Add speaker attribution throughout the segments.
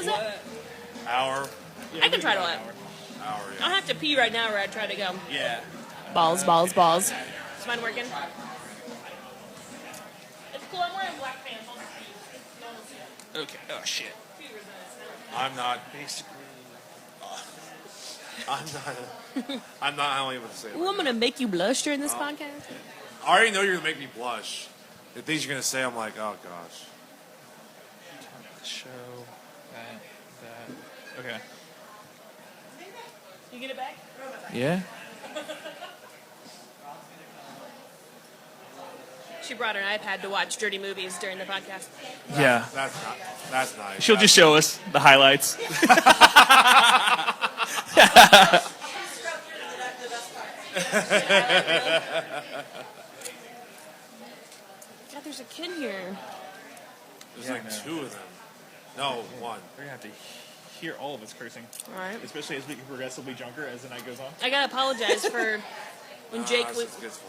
Speaker 1: is it?
Speaker 2: Hour.
Speaker 1: I can try to it.
Speaker 2: Hour,
Speaker 1: I'll have to pee right now where I try to go.
Speaker 2: Yeah.
Speaker 1: Balls, balls, balls. Is mine working? It's cool. I'm wearing black pants.
Speaker 3: Okay. Oh, shit.
Speaker 2: I'm not. I'm not only able to say
Speaker 1: Ooh, I'm going to make you blush during this podcast.
Speaker 2: I already know you're going to make me blush. The things you're going to say, I'm like, oh, gosh.
Speaker 3: Show that. Okay.
Speaker 1: You get it back?
Speaker 3: Yeah.
Speaker 1: She brought her iPad to watch dirty movies during the podcast.
Speaker 3: Yeah.
Speaker 2: That's nice.
Speaker 3: She'll just show us the highlights.
Speaker 1: God, there's a kid here.
Speaker 2: There's like two of them. No, one.
Speaker 3: We're going to have to hear all of us cursing.
Speaker 1: All right.
Speaker 3: Especially as we get progressively drunker as the night goes on.
Speaker 1: I gotta apologize for when Jake
Speaker 2: it's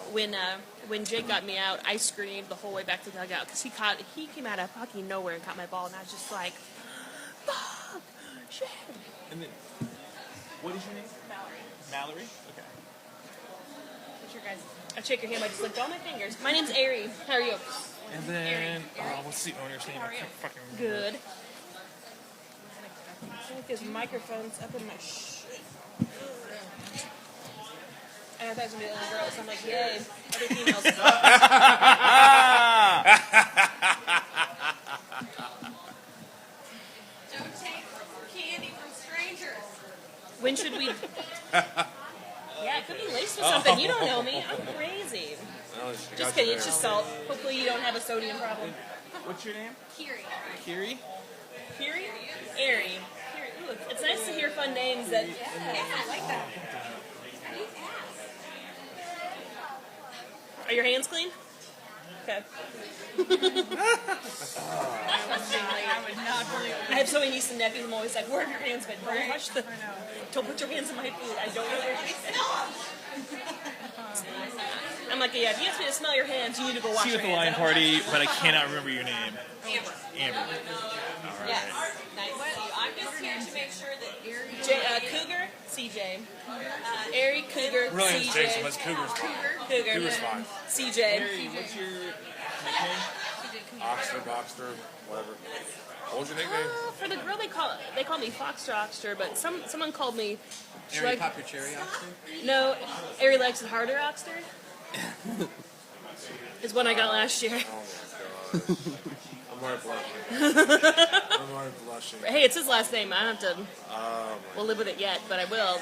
Speaker 1: when Jake got me out. I screamed the whole way back to the dugout because he came out of fucking nowhere and caught my ball, and I was just like, fuck, shit.
Speaker 3: And then, what is your name? Mallory? Okay.
Speaker 1: What's your guys? I shake your hand. I just licked all my fingers. My name's Ari. How are you?
Speaker 3: And then, what's the owner's name?
Speaker 1: How are you?
Speaker 3: I can't fucking remember.
Speaker 1: Good. I think there's microphones up in my shit. And I thought it was going to be the only girl, so I'm like, yay. Other females.
Speaker 4: Don't take candy from strangers.
Speaker 1: When should we... Yeah, it could be laced with something. You don't know me. I'm crazy. Just kidding. It's just salt. Hopefully you don't have a sodium problem.
Speaker 3: What's your name?
Speaker 4: Kiri.
Speaker 3: Kiri?
Speaker 1: Kiri? Ari. Ooh, it's nice to hear fun names that...
Speaker 4: Yeah, I like that.
Speaker 1: Are your hands clean? Okay.
Speaker 4: I would not believe it.
Speaker 1: I have so many nieces and nephews. I'm always like, where are your hands been? Don't touch the... Don't put your hands in my food. I don't know where they I'm like, yeah, if you ask me to smell your hands, you need to go wash
Speaker 3: See you
Speaker 1: your
Speaker 3: at the
Speaker 1: hands.
Speaker 3: line party, but I cannot remember your name.
Speaker 4: Amber.
Speaker 3: Amber. All right.
Speaker 1: Yes. Nice.
Speaker 4: I'm just here to make sure that
Speaker 1: Cougar, CJ. Ari, Cougar,
Speaker 2: Really, it's Jason,
Speaker 1: CJ.
Speaker 2: but Cougar's fine.
Speaker 1: Cougar.
Speaker 2: Cougar's fine.
Speaker 1: CJ.
Speaker 3: Harry, what's your nickname?
Speaker 2: Boxster, whatever. What was your nickname?
Speaker 1: For the girl, they call me Foxter, but someone called me.
Speaker 5: Ari Pop Your Cherry Oxter?
Speaker 1: No, Ari likes it harder Oxter. Is one I got last year.
Speaker 2: Oh my gosh. I'm already blushing.
Speaker 1: Hey, it's his last name. I don't have to. We'll live with it yet, but I will.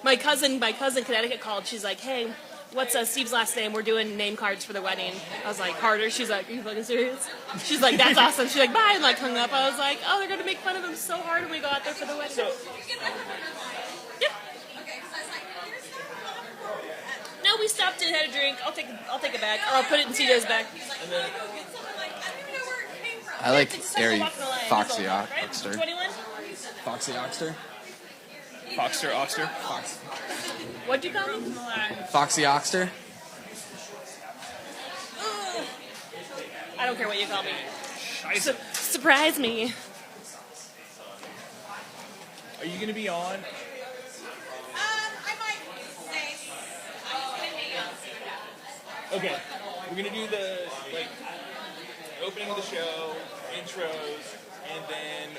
Speaker 1: My cousin Connecticut called. She's like, "Hey, what's Steve's last name? We're doing name cards for the wedding." I was like, "Harder." She's like, "Are you fucking serious?" She's like, "That's awesome." She's like, "Bye," and like hung up. I was like, "Oh, they're gonna make fun of him so hard when we go out there for the wedding." Yep. No, we stopped and had a drink. I'll take it back, or I'll put it in CJ's bag.
Speaker 5: I like
Speaker 1: It's such a
Speaker 5: Ari
Speaker 1: walk in the line.
Speaker 5: Foxy
Speaker 1: Right?
Speaker 5: Oxter.
Speaker 1: 21?
Speaker 5: Foxy Oxter?
Speaker 3: Foxter, Oxter?
Speaker 1: What'd you call me?
Speaker 5: Foxy Oxter?
Speaker 1: I don't care what you call me. Surprise me.
Speaker 3: Are you going to be on?
Speaker 4: I might say I'm just gonna hang out.
Speaker 3: Okay. We're going to do the, opening of the show, intros, and then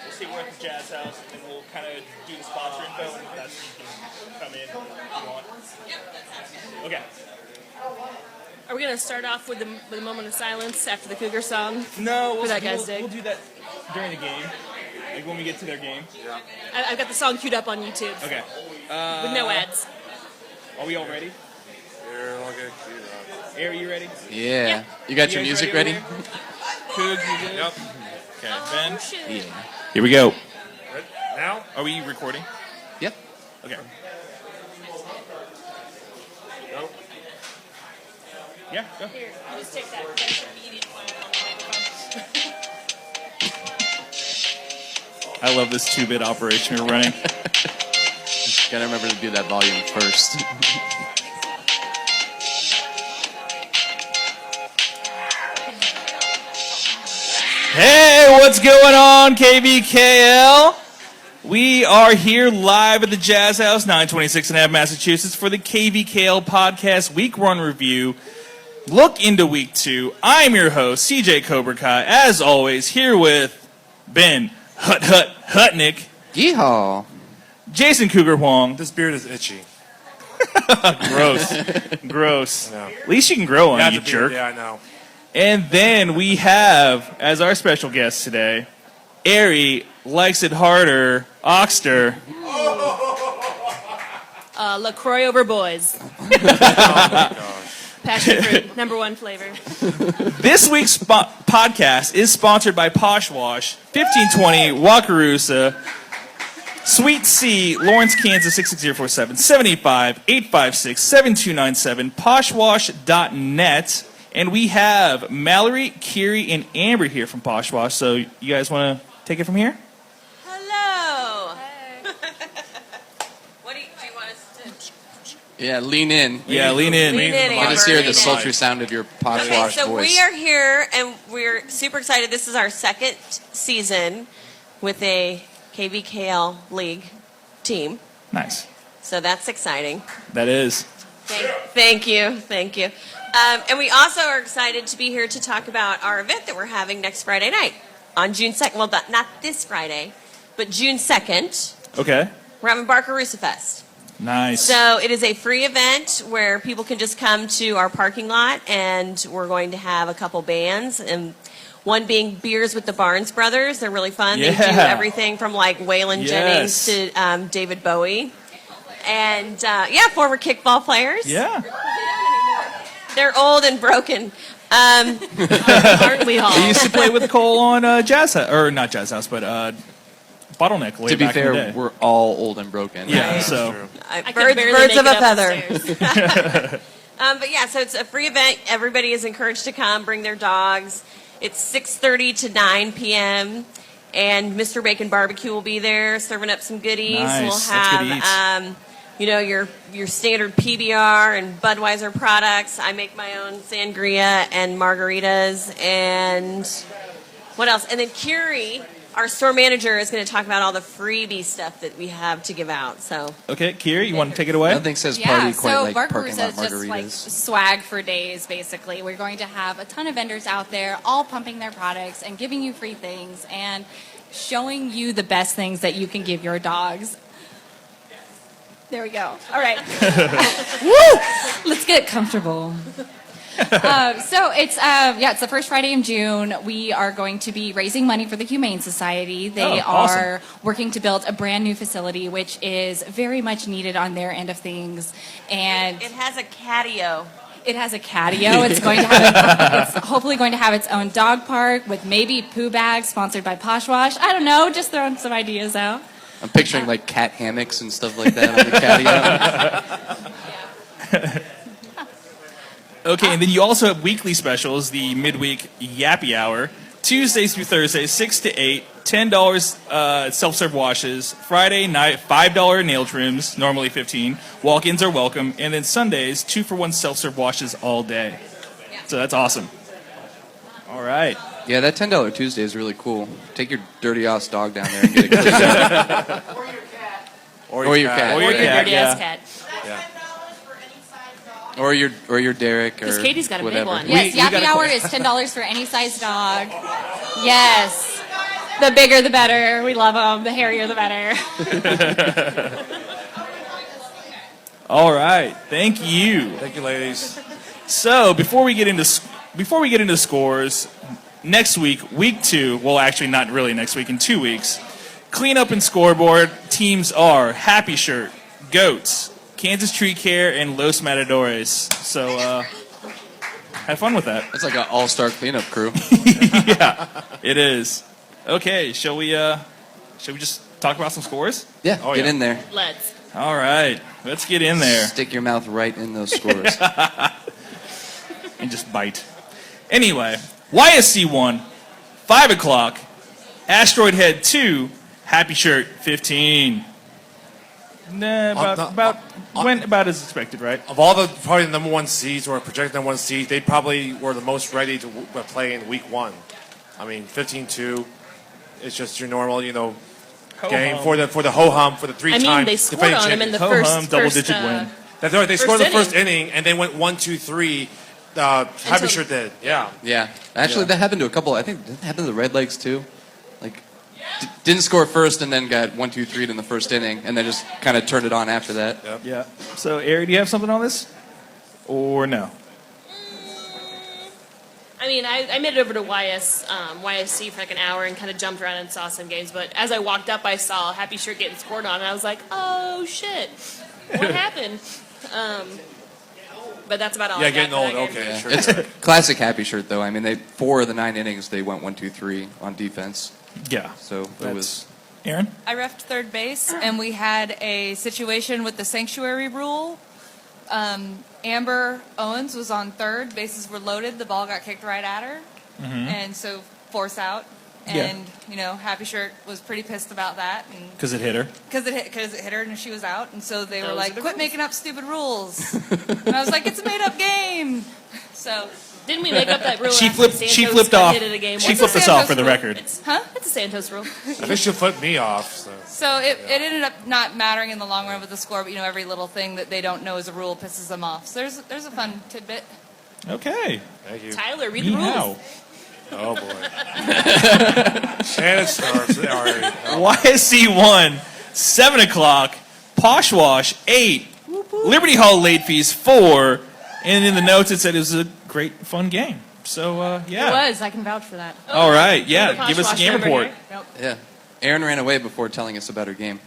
Speaker 3: we'll see we're at the Jazz House, and we'll kind of do the sponsor info, and that's when you can come in if you want. Okay.
Speaker 1: Are we gonna start off with a moment of silence after the Cougar song?
Speaker 3: No,
Speaker 1: For that guy's dig?
Speaker 3: we'll do that during the game, like when we get to their game.
Speaker 2: Yeah.
Speaker 1: I've got the song queued up on YouTube
Speaker 3: Okay.
Speaker 1: with no ads.
Speaker 3: Are we all ready?
Speaker 2: Here, I'll get queued up.
Speaker 3: Ari, you ready?
Speaker 5: Yeah. You got your
Speaker 3: guys
Speaker 5: music
Speaker 3: ready
Speaker 5: ready?
Speaker 3: over Coog, you good?
Speaker 2: Yep.
Speaker 3: Okay,
Speaker 1: Oh,
Speaker 3: Ben?
Speaker 1: shit.
Speaker 5: Yeah.
Speaker 3: Here we go.
Speaker 2: Right now?
Speaker 3: Are we recording?
Speaker 5: Yep.
Speaker 3: Okay.
Speaker 2: Go.
Speaker 3: Yeah, go.
Speaker 1: Here, you just take that. I should be eating while I'm on the microphone.
Speaker 3: I love this 2-bit operation we're running.
Speaker 5: Gotta remember to do that volume first.
Speaker 3: Hey, what's going on, KVKL? We are here live at the Jazz House, 926 and Ave, Massachusetts, for the KVKL Podcast Week 1 review. Look into Week 2. I'm your host, CJ Cobra Kai, as always, here with Ben Hutnick,
Speaker 5: Yeehaw.
Speaker 3: Jason Cougar Huang.
Speaker 2: This beard is itchy.
Speaker 3: Gross.
Speaker 2: I know.
Speaker 3: At least you can grow on
Speaker 2: Yeah,
Speaker 3: it, you
Speaker 2: the beard,
Speaker 3: jerk.
Speaker 2: Yeah, I know.
Speaker 3: And then we have, as our special guest today, Ari Likes It Harder, Oxter.
Speaker 1: LaCroix over boys.
Speaker 2: Oh my gosh.
Speaker 1: Passion fruit, #1 flavor.
Speaker 3: This week's podcast is sponsored by Posh Wash, 1520 Wakarusa, Sweet C, Lawrence, Kansas, 66047, 785-856-7297, poshwash.net. And we have Mallory, Kiri, and Amber here from Posh Wash. So you guys want to take it from here?
Speaker 4: Hello. What do you want us to?
Speaker 5: Yeah, lean in.
Speaker 3: Yeah, lean in.
Speaker 4: Lean in,
Speaker 5: Let us
Speaker 4: Amber,
Speaker 5: hear
Speaker 4: lean
Speaker 5: the
Speaker 4: in.
Speaker 5: sultry sound of your Posh
Speaker 4: Okay,
Speaker 5: Wash
Speaker 4: so
Speaker 5: voice.
Speaker 4: we are here and we're super excited. This is our second season with a KVKL League team.
Speaker 3: Nice.
Speaker 4: So that's exciting.
Speaker 3: That is.
Speaker 4: Thank you. And we also are excited to be here to talk about our event that we're having next Friday night on June 2nd. Well, not this Friday, but June 2nd.
Speaker 3: Okay.
Speaker 4: We're having Barcarusa Fest.
Speaker 3: Nice.
Speaker 4: So it is a free event where people can just come to our parking lot, and we're going to have a couple bands, and one being Beers with the Barnes Brothers. They're really fun. They do
Speaker 3: Yeah.
Speaker 4: everything from like Waylon
Speaker 3: Yes.
Speaker 4: Jennings to David Bowie. And former kickball players.
Speaker 3: Yeah.
Speaker 4: They're old and broken.
Speaker 1: Aren't we all?
Speaker 3: I used to play with Cole on Jazz House, or not Jazz House, but Bottleneck way
Speaker 5: To be
Speaker 3: back in the
Speaker 5: fair,
Speaker 3: day.
Speaker 5: we're all old and broken.
Speaker 3: Yeah,
Speaker 4: Right.
Speaker 3: so.
Speaker 2: True.
Speaker 1: I could
Speaker 4: Birds
Speaker 1: barely
Speaker 4: of
Speaker 1: make
Speaker 4: a
Speaker 1: it up
Speaker 4: feather.
Speaker 1: the stairs.
Speaker 4: But yeah, so it's a free event. Everybody is encouraged to come, bring their dogs. It's 6:30 to 9 p.m. And Mr. Bacon Barbecue will be there serving up some goodies.
Speaker 3: Nice.
Speaker 4: We'll
Speaker 3: That's good eats.
Speaker 4: have, your standard PBR and Budweiser products. I make my own sangria and margaritas. And what else? And then Kiri, our store manager, is going to talk about all the freebie stuff that we have to give out. So
Speaker 3: Okay, Kira, you want to take it away?
Speaker 5: Nothing says party quite
Speaker 6: so
Speaker 5: like parking
Speaker 6: Barcarusa
Speaker 5: lot
Speaker 6: is just like
Speaker 5: margaritas.
Speaker 6: swag for days, basically. We're going to have a ton of vendors out there, all pumping their products and giving you free things and showing you the best things that you can give your dogs. There we go. All right. Woo! Let's get comfortable. So it's the first Friday in June. We are going to be raising money for the Humane Society. They
Speaker 3: awesome.
Speaker 6: are working to build a brand new facility, which is very much needed on their end of things. And
Speaker 4: it has a catio.
Speaker 6: it has a catio. It's going to have it's hopefully going to have its own dog park with maybe poo bags sponsored by Posh Wash. I don't know, just throwing some ideas out.
Speaker 5: I'm picturing like cat hammocks and stuff like that on the catio.
Speaker 3: Okay, and then you also have weekly specials, the midweek Yappy Hour, Tuesdays through Thursdays, 6 to 8, $10 self-serve washes, Friday night, $5 nail trims, normally $15, walk-ins are welcome, and then Sundays, 2-for-1 self-serve washes all day. So that's awesome. All right.
Speaker 5: Yeah, that $10 Tuesday is really cool. Take your dirty ass dog down there and get it cleaned up. Or your cat.
Speaker 3: Or your cat,
Speaker 1: Dirty ass
Speaker 3: yeah.
Speaker 1: cat.
Speaker 2: Yeah.
Speaker 5: Or your Derek or
Speaker 1: Because Katie's got a big
Speaker 5: whatever.
Speaker 1: one.
Speaker 6: Yes,
Speaker 3: we got
Speaker 6: Yappy
Speaker 3: a
Speaker 6: Hour
Speaker 3: question.
Speaker 6: is $10 for any size dog. Yes. The bigger the better. We love them. The hairier the better.
Speaker 3: All right. Thank you.
Speaker 2: Thank you, ladies.
Speaker 3: So before we get into scores, next week, week 2. Well, actually, not really next week. In 2 weeks, cleanup and scoreboard teams are Happy Shirt, Goats, Kansas Tree Care, and Los Matadores. So have fun with that.
Speaker 5: That's like an all-star cleanup crew.
Speaker 3: Yeah, it is. Okay, shall we just talk about some scores?
Speaker 5: Yeah,
Speaker 2: Oh,
Speaker 5: get
Speaker 2: yeah.
Speaker 5: in there.
Speaker 1: Let's.
Speaker 3: All right, let's get in there
Speaker 5: Stick your mouth right in those scores.
Speaker 3: and just bite. Anyway, YSC 1, 5 o'clock, Asteroid Head 2, Happy Shirt 15. Nah, went about as expected, right?
Speaker 2: Of all the probably the number 1 seeds or projected number 1 seed, they probably were the most ready to play in week 1. I mean, 15-2. It's just your normal,
Speaker 3: Ho
Speaker 2: game
Speaker 3: hum.
Speaker 2: for the ho hum for the
Speaker 1: I
Speaker 2: three-time
Speaker 1: mean, they scored
Speaker 2: defending
Speaker 1: on him in the
Speaker 3: Ho
Speaker 1: first
Speaker 3: hum, double-digit win.
Speaker 2: That's right. They scored
Speaker 1: first
Speaker 2: the first inning and then went 1-2-3. Happy Shirt did. Yeah.
Speaker 5: Yeah. Actually, that happened to a couple. I think did that happen to the Red Legs too. Like, didn't score first and then got 1-2-3 in the first inning, and then just kind of turned it on after that.
Speaker 2: Yep.
Speaker 3: Yeah. So, Ari, do you have something on this? Or no?
Speaker 1: I mean, I made it over to YSC for like an hour and kind of jumped around and saw some games. But as I walked up, I saw Happy Shirt getting scored on, and I was like, "Oh shit, what happened?" But that's about all.
Speaker 2: Yeah,
Speaker 1: I got
Speaker 2: getting
Speaker 1: for
Speaker 2: old.
Speaker 1: that game.
Speaker 2: Okay, sure.
Speaker 5: It's classic Happy Shirt though. I mean, 4 of the 9 innings they went 1-2-3 on defense.
Speaker 3: Yeah.
Speaker 5: So it was.
Speaker 3: Aaron?
Speaker 7: I refed third base, and we had a situation with the sanctuary rule. Amber Owens was on third. Bases were loaded. The ball got kicked right at her, and so force out. And Happy Shirt was pretty pissed about that, and
Speaker 3: Because it hit her.
Speaker 7: because it hit her and she was out, and so they were
Speaker 1: Those are
Speaker 7: like,
Speaker 1: the
Speaker 7: "Quit
Speaker 1: rules."
Speaker 7: making up stupid rules." And I was like, "It's a made up game." So
Speaker 1: Didn't we make up that rule?
Speaker 3: She
Speaker 1: after
Speaker 3: flipped.
Speaker 1: Santos
Speaker 3: She flipped
Speaker 1: got
Speaker 3: off.
Speaker 1: hit at a game
Speaker 3: She
Speaker 1: once?
Speaker 3: flipped us off for the record.
Speaker 1: It's a Santos rule.
Speaker 2: I think she flipped me off. So.
Speaker 7: it ended up not mattering in the long run with the score, but every little thing that they don't know is a rule pisses them off. So there's a fun tidbit.
Speaker 3: Okay.
Speaker 2: Thank you.
Speaker 1: Tyler, read the rules.
Speaker 3: Meow.
Speaker 2: Oh boy. And it starts. All right.
Speaker 3: YSC 1, 7 o'clock. Poshwash 8. Liberty Hall late fees 4. And in the notes it said it was a great, fun game. So, yeah.
Speaker 6: It was. I can vouch for that.
Speaker 3: All right.
Speaker 1: Posh
Speaker 3: Yeah. Give us a
Speaker 1: Wash
Speaker 3: game
Speaker 1: member
Speaker 3: report.
Speaker 1: here.
Speaker 5: Yeah. Aaron ran away before telling us about her game.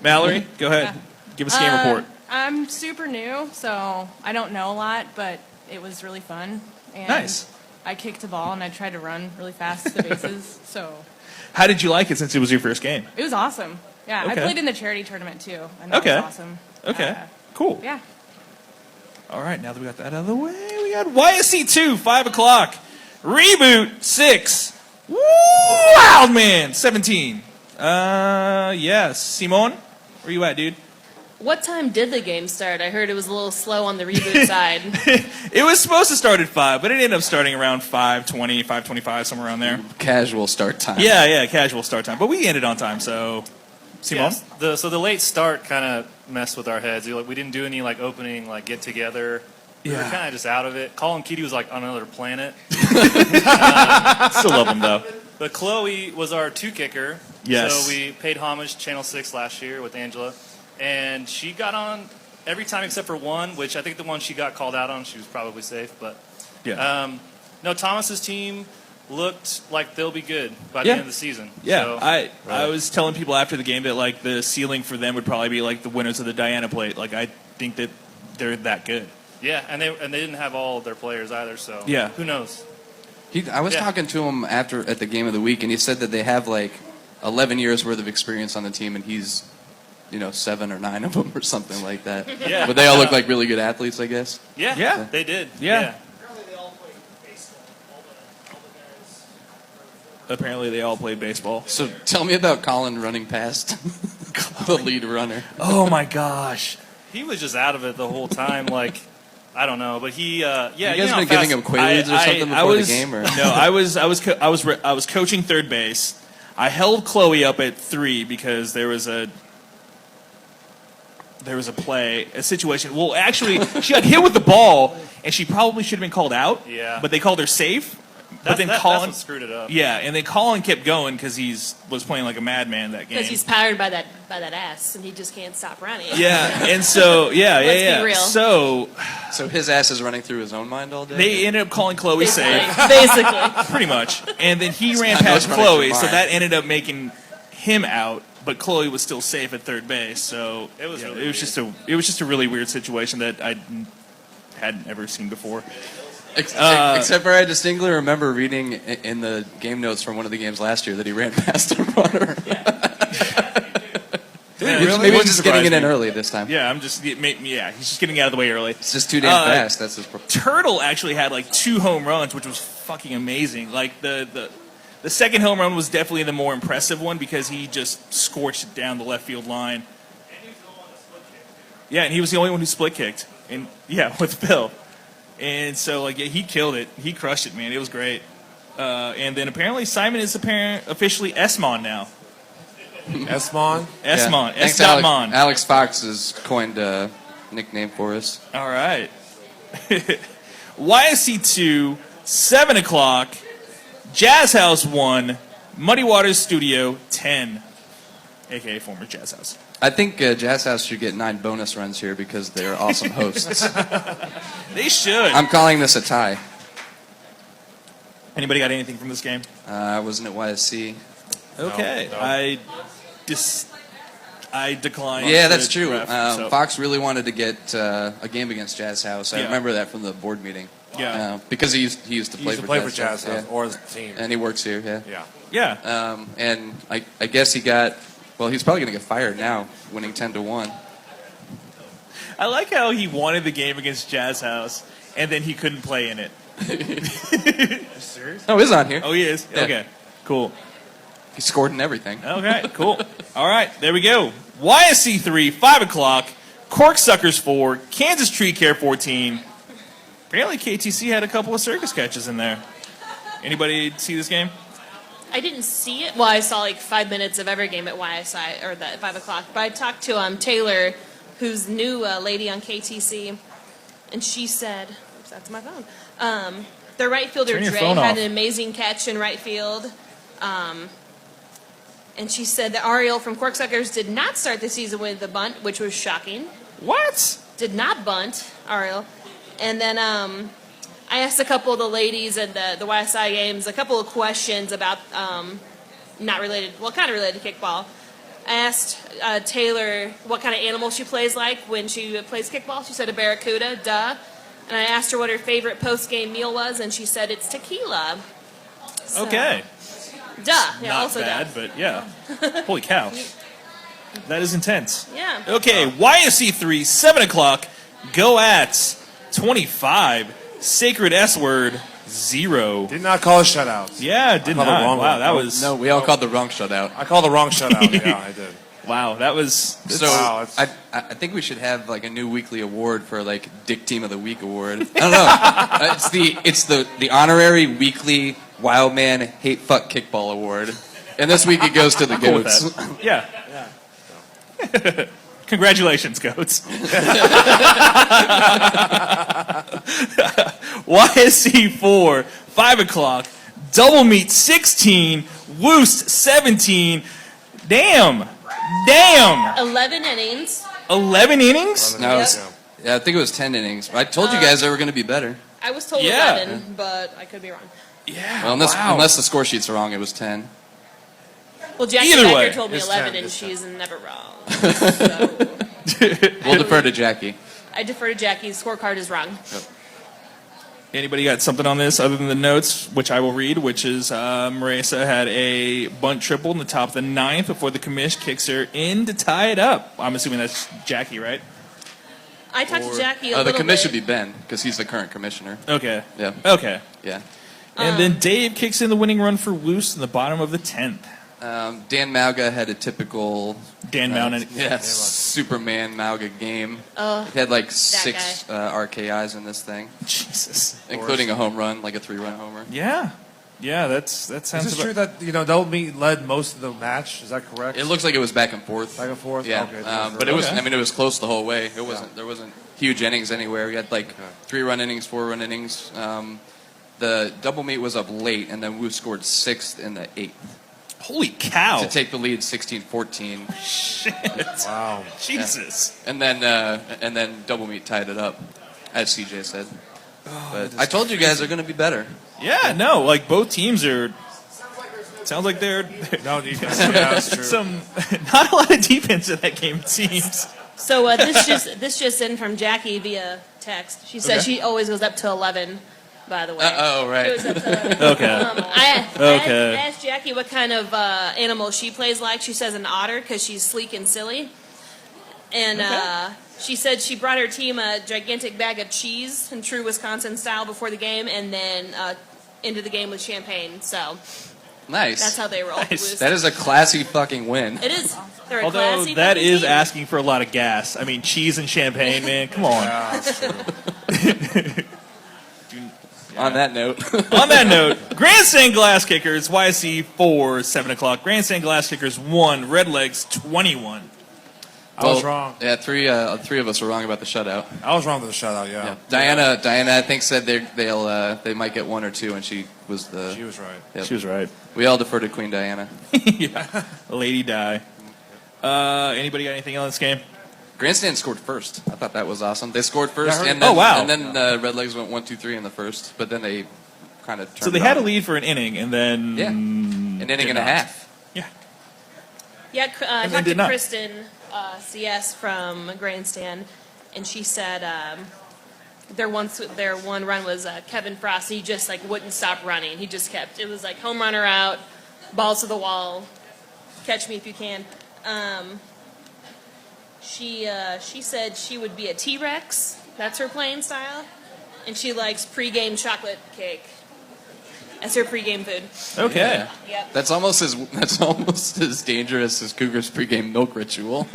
Speaker 3: Mallory, go ahead. Give us a game report.
Speaker 6: I'm super new, so I don't know a lot, but it was really fun. And
Speaker 3: Nice.
Speaker 6: I kicked a ball and I tried to run really fast to the bases, so
Speaker 3: How did you like it since it was your first game?
Speaker 6: it was awesome. Yeah,
Speaker 3: Okay.
Speaker 6: I played in the charity tournament too, and that
Speaker 3: Okay.
Speaker 6: was awesome.
Speaker 3: Okay. Cool.
Speaker 6: Yeah.
Speaker 3: All right, now that we got that out of the way, we got YSC 2, 5 o'clock. Reboot 6. Wild Man 17. Yes. Simon, where you at, dude?
Speaker 1: What time did the game start? I heard it was a little slow on the reboot side.
Speaker 3: It was supposed to start at 5, but it ended up starting around 5:20, 5:25, somewhere around there.
Speaker 5: Casual start time.
Speaker 3: Yeah, casual start time. But we ended on time, so. Simon?
Speaker 8: Yes. So the late start kind of messed with our heads. We didn't do any opening get together. We were
Speaker 3: Yeah.
Speaker 8: kind of just out of it. Colin Keaty was on another planet.
Speaker 3: Still love them, though.
Speaker 8: But Chloe was our 2 kicker.
Speaker 3: Yes.
Speaker 8: So we paid homage to Channel 6 last year with Angela. And she got on every time except for one, which I think the one she got called out on, she was probably safe. But
Speaker 3: Yeah.
Speaker 8: no, Thomas's team looked like they'll be good by the end of the season.
Speaker 3: Yeah,
Speaker 8: So,
Speaker 3: I was telling people after the game that the ceiling for them would probably be the winners of the Diana Plate. I think that they're that good.
Speaker 8: yeah, and they didn't have all of their players either. So
Speaker 3: Yeah.
Speaker 8: who knows?
Speaker 5: I was
Speaker 8: Yeah.
Speaker 5: talking to him at the game of the week, and he said that they have 11 years worth of experience on the team, and he's 7 or 9 of them or something like that.
Speaker 8: Yeah.
Speaker 5: But they all look like really good athletes, I guess.
Speaker 8: Yeah,
Speaker 3: Yeah.
Speaker 8: they did.
Speaker 3: Yeah. Apparently, they all played baseball.
Speaker 5: So tell me about Colin running past the lead runner.
Speaker 3: Oh my gosh!
Speaker 8: He was just out of it the whole time. I don't know, but he,
Speaker 5: You guys been giving him Quaaludes or something before the game, or
Speaker 3: no? I was coaching third base. I held Chloe up at 3 because there was a situation. Well, actually, she got hit with the ball, and she probably should have been called out.
Speaker 8: Yeah.
Speaker 3: But they called her safe.
Speaker 8: That's,
Speaker 3: then
Speaker 8: that's
Speaker 3: Colin,
Speaker 8: what screwed it up.
Speaker 3: yeah, and then Colin kept going because was playing like a madman that game.
Speaker 1: Because he's powered by that ass, and he just can't stop running.
Speaker 3: Yeah, and so
Speaker 1: Let's be real.
Speaker 3: So
Speaker 5: so his ass is running through his own mind all day.
Speaker 3: they ended up calling Chloe safe,
Speaker 1: Basically.
Speaker 3: pretty much, and then he ran
Speaker 5: not
Speaker 3: past
Speaker 5: much running
Speaker 3: Chloe,
Speaker 5: through
Speaker 3: so
Speaker 5: mine.
Speaker 3: that ended up making him out. But Chloe was still safe at third base, so
Speaker 8: It was really
Speaker 3: it was just a really weird situation that I hadn't ever seen before.
Speaker 5: Except for I distinctly remember reading in the game notes from one of the games last year that he ran past a runner. Maybe he's just getting it in early this time.
Speaker 3: Yeah, he's just getting out of the way early.
Speaker 5: It's just too damn fast. That's his problem.
Speaker 3: Turtle actually had 2 home runs, which was fucking amazing. The second home run was definitely the more impressive one because he just scorched it down the left field line. Yeah, and he was the only one who split kicked. And yeah, with Bill. And so he killed it. He crushed it, man. It was great. And then apparently Simon is officially S-Mon now.
Speaker 2: S-Mon?
Speaker 3: S-Mon.
Speaker 5: Yeah. Thanks,
Speaker 3: S.Mon.
Speaker 5: Alex Fox has coined a nickname for us.
Speaker 3: All right. YSC 2, 7 o'clock. Jazz House 1, Muddy Waters Studio 10, a.k.a. former Jazz House.
Speaker 5: I think Jazz House should get 9 bonus runs here because they're awesome hosts.
Speaker 3: They should.
Speaker 5: I'm calling this a tie.
Speaker 3: Anybody got anything from this game?
Speaker 5: I wasn't at YSC.
Speaker 3: Okay.
Speaker 2: No.
Speaker 3: I declined.
Speaker 5: Yeah, that's
Speaker 3: to
Speaker 5: true.
Speaker 3: ref, so-
Speaker 5: Fox really wanted to get a game against Jazz House. I
Speaker 3: Yeah.
Speaker 5: remember that from the board meeting.
Speaker 3: Yeah.
Speaker 5: Because he used to
Speaker 2: He
Speaker 5: play
Speaker 2: used to play for
Speaker 5: Jazz
Speaker 2: Jazz House
Speaker 5: yeah.
Speaker 2: or his team.
Speaker 5: And he works here, yeah.
Speaker 2: Yeah.
Speaker 3: Yeah.
Speaker 5: And I guess he got, well, he's probably going to get fired now, winning 10-1.
Speaker 3: I like how he wanted the game against Jazz House, and then he couldn't play in it.
Speaker 2: Serious?
Speaker 5: Oh, he's on here.
Speaker 3: Oh, he is?
Speaker 5: Yeah.
Speaker 3: Okay. Cool.
Speaker 5: He scored in everything.
Speaker 3: Okay, cool. All right, there we go. YSC 3, 5 o'clock. Corksuckers 4, Kansas Tree Care 14. Apparently KTC had a couple of circus catches in there. Anybody see this game?
Speaker 1: I didn't see it. Well, I saw like 5 minutes of every game at YSI or at 5 o'clock. But I talked to Taylor, who's new lady on KTC, and she said, "Oops, that's my phone." Their right fielder
Speaker 3: Turn your
Speaker 1: Dre
Speaker 3: phone
Speaker 1: had
Speaker 3: off.
Speaker 1: an amazing catch in right field. And she said that Ariel from Corksuckers did not start the season with the bunt, which was shocking.
Speaker 3: What?
Speaker 1: Did not bunt, Ariel. And then I asked a couple of the ladies at the YSI games a couple of questions about not related, well, kind of related to kickball. I asked Taylor what kind of animal she plays like when she plays kickball. She said a barracuda, duh. And I asked her what her favorite post-game meal was, and she said it's tequila. So,
Speaker 3: Okay.
Speaker 1: Duh. Yeah,
Speaker 3: Not
Speaker 1: also
Speaker 3: bad,
Speaker 1: duh.
Speaker 3: but yeah. Holy cow. That is intense.
Speaker 1: Yeah.
Speaker 3: Okay, YSC 3, 7 o'clock. Go at 25. Sacred S word 0.
Speaker 2: Did not call a shutout.
Speaker 3: Yeah, did
Speaker 2: called the
Speaker 3: not.
Speaker 2: wrong
Speaker 3: Wow,
Speaker 2: one.
Speaker 3: that was
Speaker 5: No, we all called the wrong shutout.
Speaker 2: I called the wrong shutout. Yeah, I did.
Speaker 3: wow. That was
Speaker 5: So
Speaker 2: Wow, it's-
Speaker 5: I think we should have like a new weekly award for like Dick Team of the Week award. I don't know. It's the honorary weekly Wild Man Hate Fuck Kickball award, and this week it goes to the
Speaker 3: cool with
Speaker 5: goats.
Speaker 3: that. Yeah. Congratulations, goats. YSC 4, 5 o'clock. Double meet 16. Woost 17. Damn.
Speaker 1: 11 innings.
Speaker 3: 11 innings?
Speaker 5: No, yeah, I think it was 10 innings. I told you guys they were going to be better.
Speaker 1: I was told
Speaker 3: Yeah.
Speaker 1: 11, but I could be wrong.
Speaker 3: Yeah.
Speaker 5: Well, unless the score sheets are wrong, it was 10.
Speaker 1: Well, Jackie
Speaker 3: Either
Speaker 1: Becker
Speaker 3: way,
Speaker 1: told me
Speaker 2: it's
Speaker 1: 11,
Speaker 2: 10,
Speaker 1: and
Speaker 2: it's 10.
Speaker 1: she's never wrong. So
Speaker 5: We'll defer to Jackie.
Speaker 1: I defer to Jackie's scorecard is wrong.
Speaker 3: Anybody got something on this other than the notes, which I will read, which is Marisa had a bunt triple in the top of the 9th before the commish kicks her in to tie it up. I'm assuming that's Jackie, right?
Speaker 1: I talked to Jackie a
Speaker 5: The
Speaker 1: little
Speaker 5: commission
Speaker 1: bit.
Speaker 5: should be Ben because he's the current commissioner.
Speaker 3: Okay.
Speaker 5: Yeah.
Speaker 3: Okay.
Speaker 5: Yeah.
Speaker 3: And then Dave kicks in the winning run for Woos in the bottom of the 10th.
Speaker 5: Dan Malga had a typical
Speaker 3: Dan Mountain.
Speaker 5: Superman Malga game.
Speaker 1: Oh,
Speaker 5: He had like 6 RKIs in this thing,
Speaker 3: Jesus.
Speaker 5: including a home run, like a 3-run homer.
Speaker 3: Yeah. Yeah, that sounds
Speaker 2: Is it true that Double Meat led most of the match? Is that correct?
Speaker 5: It looks like it was back and forth.
Speaker 2: Back and forth?
Speaker 5: Yeah,
Speaker 2: Okay.
Speaker 5: but it was.
Speaker 3: Okay.
Speaker 5: I mean, it was close the whole way. It wasn't. There wasn't huge innings anywhere. We had like 3-run innings, 4-run innings. The double meet was up late, and then Wu scored 6th in the 8th
Speaker 3: Holy cow.
Speaker 5: to take the lead, 16-14,
Speaker 3: Shit.
Speaker 2: Wow.
Speaker 3: Jesus.
Speaker 5: and then double meet tied it up, as CJ said. But I told you guys they're going to be better.
Speaker 3: Yeah, no, like both teams are. Sounds like they're.
Speaker 2: No defense. Yeah, that's true.
Speaker 3: Some not a lot of defense in that game, it seems.
Speaker 1: so this just in from Jackie via text. She said she always goes up to 11. By the way.
Speaker 5: Oh, right.
Speaker 1: It was up to 11.
Speaker 3: Okay.
Speaker 1: I asked Jackie what kind of animal she plays like. She says an otter because she's sleek and silly. And she said she brought her team a gigantic bag of cheese in true Wisconsin style before the game, and then into the game with champagne. So
Speaker 5: Nice.
Speaker 1: that's how they roll.
Speaker 3: Nice.
Speaker 5: That is a classy fucking win.
Speaker 1: It is. They're a
Speaker 3: Although
Speaker 1: classy
Speaker 3: that
Speaker 1: fucking
Speaker 3: is
Speaker 1: team.
Speaker 3: asking for a lot of gas. I mean, cheese and champagne, man. Come on.
Speaker 2: Yeah, that's true.
Speaker 5: On that note.
Speaker 3: On that note, Grandstand Glass Kickers, YSC 4, 7 o'clock. Grandstand Glass Kickers 1, Red Legs 21.
Speaker 2: I was wrong.
Speaker 5: Yeah, three of us were wrong about the shutout.
Speaker 2: I was wrong with the shutout. Yeah.
Speaker 5: Diana, I think said they might get 1 or 2, and she was
Speaker 2: She was right.
Speaker 5: Yep.
Speaker 3: She was right.
Speaker 5: We all defer to Queen Diana.
Speaker 3: Yeah. Lady Di. Anybody got anything on this game?
Speaker 5: Grandstand scored first. I thought that was awesome. They scored first,
Speaker 2: Yeah,
Speaker 5: and then,
Speaker 3: oh, wow.
Speaker 5: and then Red Legs went 1-2-3 in the first, but then they kind of turned.
Speaker 3: So they had a lead for an inning, and then
Speaker 5: an inning and a half.
Speaker 3: Yeah.
Speaker 1: Yeah, I
Speaker 3: And they
Speaker 1: talked
Speaker 3: did
Speaker 1: to
Speaker 3: not.
Speaker 1: Kristen CS from Grandstand, and she said their one run was Kevin Frost. He just like wouldn't stop running. He just kept. It was like home runner out, balls to the wall, catch me if you can. She said she would be a T-Rex. That's her playing style, and she likes pregame chocolate cake as her pregame food.
Speaker 3: Okay.
Speaker 1: Yep.
Speaker 5: That's almost as dangerous as Cougar's pregame milk ritual.